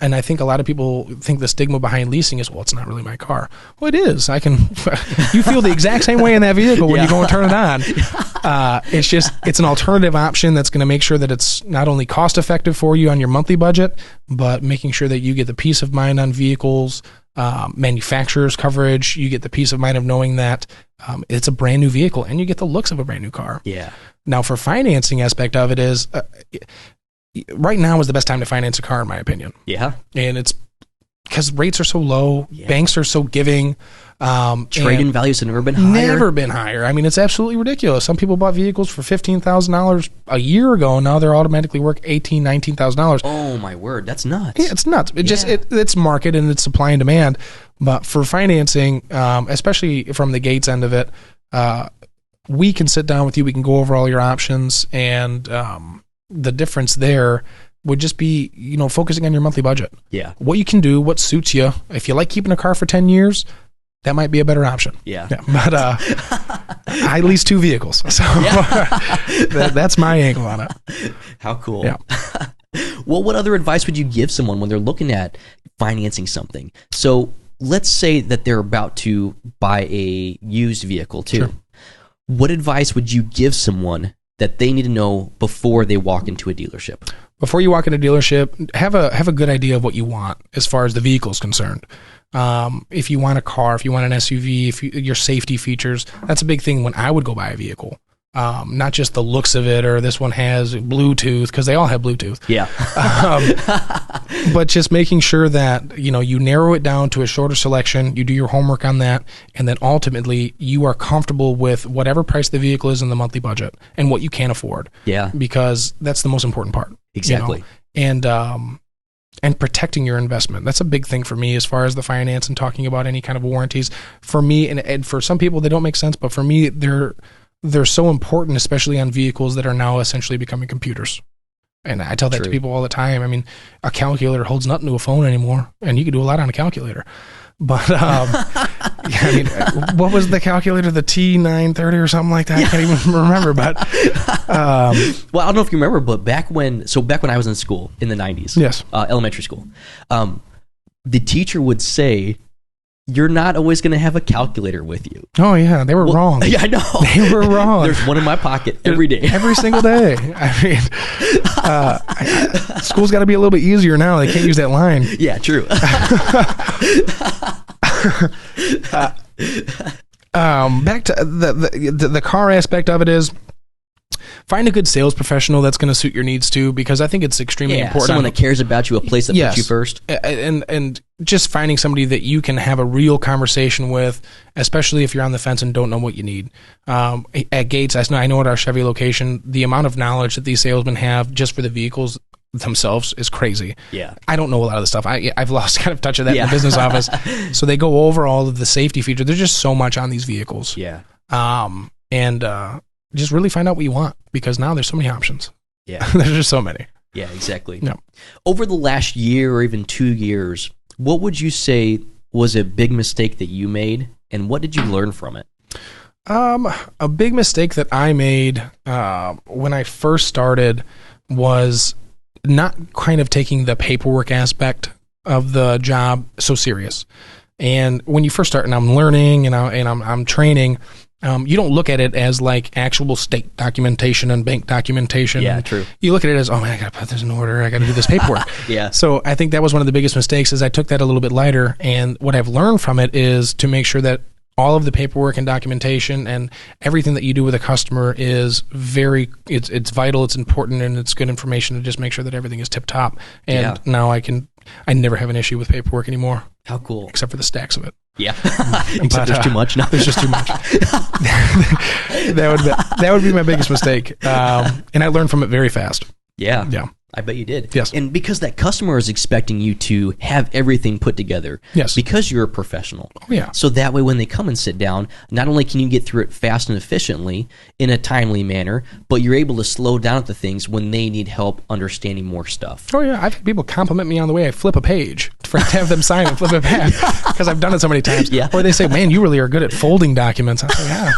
And I think a lot of people think the stigma behind leasing is, well, it's not really my car. Well, it is. You feel the exact same way in that vehicle when you go and turn it on. It's an alternative option that's going to make sure that it's not only cost effective for you on your monthly budget, but making sure that you get the peace of mind on vehicles, manufacturer's coverage. You get the peace of mind of knowing that it's a brand new vehicle and you get the looks of a brand new car. Yeah. Now, for financing aspect of it is, right now is the best time to finance a car, in my opinion. Yeah. And it's because rates are so low, banks are so giving. Trade-in values have never been higher. Never been higher. I mean, it's absolutely ridiculous. Some people bought vehicles for $15,000 a year ago, and now they're automatically worth $18,000, $19,000. Oh, my word. That's nuts. Yeah, it's nuts. It's market and it's supply and demand. But for financing, especially from the Gates end of it, we can sit down with you. We can go over all your options, and the difference there would just be, focusing on your monthly budget. Yeah. What you can do, what suits you. If you like keeping a car for 10 years, that might be a better option. Yeah. But I lease 2 vehicles. So that's my angle on it. How cool. Yeah. Well, what other advice would you give someone when they're looking at financing something? So let's say that they're about to buy a used vehicle too. Sure. What advice would you give someone that they need to know before they walk into a dealership? Before you walk into a dealership, have a good idea of what you want as far as the vehicle is concerned. If you want a car, if you want an SUV, your safety features, that's a big thing when I would go buy a vehicle. Not just the looks of it, or this one has Bluetooth, because they all have Bluetooth. Yeah. But just making sure that, you narrow it down to a shorter selection, you do your homework on that, and then ultimately you are comfortable with whatever price the vehicle is in the monthly budget and what you can afford. Yeah. Because that's the most important part. Exactly. And protecting your investment. That's a big thing for me as far as the finance and talking about any kind of warranties. For me, and for some people, they don't make sense, but for me, they're so important, especially on vehicles that are now essentially becoming computers. And I tell that to people all the time. I mean, a calculator holds nothing to a phone anymore, and you can do a lot on a calculator. But, what was the calculator? The T930 or something like that? I can't even remember. But, well, I don't know if you remember, but back when I was in school in the 90s, yes, elementary school, the teacher would say, you're not always going to have a calculator with you. Oh, yeah. They were wrong. Yeah, I know. They were wrong. There's one in my pocket every day. Every single day. I mean, school's got to be a little bit easier now. They can't use that line. Yeah, true. Back to the car aspect of it is, find a good sales professional that's going to suit your needs too, because I think it's extremely important. Someone that cares about you, a place that puts you first. And just finding somebody that you can have a real conversation with, especially if you're on the fence and don't know what you need. At Gates, I know at our Chevy location, the amount of knowledge that these salesmen have just for the vehicles themselves is crazy. Yeah. I don't know a lot of the stuff. I've lost kind of touch of that in the business office. So they go over all of the safety features. There's just so much on these vehicles. Yeah. And just really find out what you want, because now there's so many options. Yeah. There's just so many. Yeah, exactly. Yeah. Over the last year or even 2 years, what would you say was a big mistake that you made, and what did you learn from it? A big mistake that I made when I first started was not kind of taking the paperwork aspect of the job so serious. And when you first start, and I'm learning and I'm training, you don't look at it as like actual state documentation and bank documentation. Yeah, true. You look at it as, oh man, I got to put this in order. I got to do this paperwork. Yeah. So I think that was one of the biggest mistakes, is I took that a little bit lighter. And what I've learned from it is to make sure that all of the paperwork and documentation and everything that you do with a customer is it's vital, it's important, and it's good information to just make sure that everything is tip top. And now I never have an issue with paperwork anymore. How cool. Except for the stacks of it. Yeah. Except there's too much now. There's just too much. that would be my biggest mistake. And I learned from it very fast. Yeah. Yeah. I bet you did. Yes. And because that customer is expecting you to have everything put together. Yes. Because you're a professional. Oh, yeah. So that way when they come and sit down, not only can you get through it fast and efficiently in a timely manner, but you're able to slow down at the things when they need help understanding more stuff. Oh, yeah. I've had people compliment me on the way I flip a page to have them sign and flip it back, because I've done it so many times. Yeah. Or they say, man, you really are good at folding documents. I say, yeah.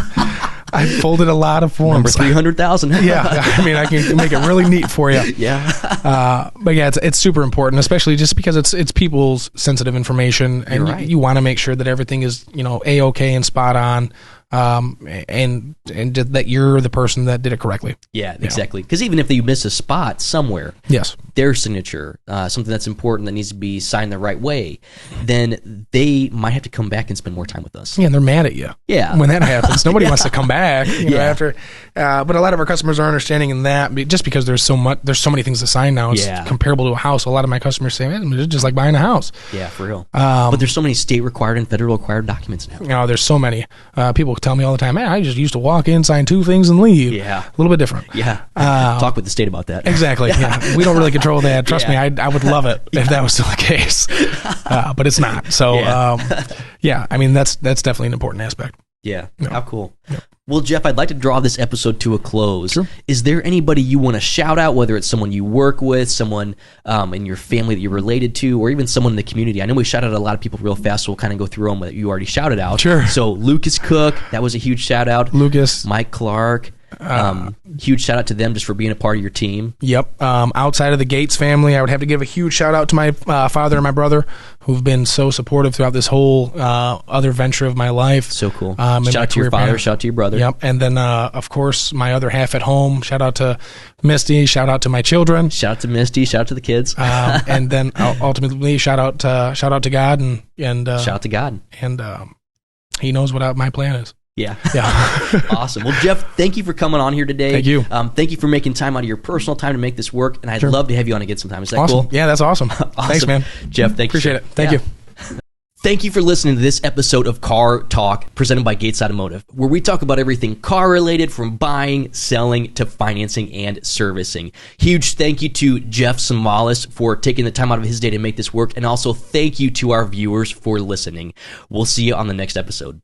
I folded a lot of forms. Number 300,000. Yeah. I mean, I can make it really neat for you. Yeah. But yeah, it's super important, especially just because it's people's sensitive information, and right. you want to make sure that everything is, A-okay and spot on, and that you're the person that did it correctly. Yeah, exactly. Because even if you miss a spot somewhere, yes, their signature, something that's important that needs to be signed the right way, then they might have to come back and spend more time with us. Yeah, and they're mad at you. Yeah. When that happens, nobody wants to come back. After. But a lot of our customers are understanding in that, just because there's so many things to sign now. It's comparable to a house. A lot of my customers say, man, it's just like buying a house. Yeah, for real. But there's so many state required and federal required documents now. There's so many. People tell me all the time, man, I just used to walk in, sign 2 things, and leave. Yeah. A little bit different. Yeah. Talk with the state about that. Exactly. Yeah. We don't really control that. Trust me, I would love it if that was still the case. But it's not. So, I mean, that's definitely an important aspect. Yeah. How cool. Yeah. Well, Jeff, I'd like to draw this episode to a close. Sure. Is there anybody you want to shout out, whether it's someone you work with, someone in your family that you're related to, or even someone in the community? I know we shouted out a lot of people real fast, so we'll kind of go through them that you already shouted out. Sure. So Lucas Cook, that was a huge shout out. Lucas. Mike Clark. Huge shout out to them just for being a part of your team. Yep. Outside of the Gates family, I would have to give a huge shout out to my father and my brother, who've been so supportive throughout this whole other venture of my life. So cool. Shout out to your father, shout out to your brother. Yep. And then, of course, my other half at home. Shout out to Misty. Shout out to my children. Shout out to Misty. Shout out to the kids. And then ultimately, shout out to God and shout out to God. And He knows what my plan is. Yeah. Yeah. Awesome. Well, Jeff, thank you for coming on here today. Thank you. Thank you for making time out of your personal time to make this work, and I'd love to have you on again sometime. Is that awesome. cool? Yeah, that's awesome. Thanks, man. Jeff, thank you. Appreciate it. Thank you. Thank you for listening to this episode of Car Talk, presented by Gates Automotive, where we talk about everything car-related, from buying, selling, to financing and servicing. Huge thank you to Jeff Samoilis for taking the time out of his day to make this work, and also thank you to our viewers for listening. We'll see you on the next episode.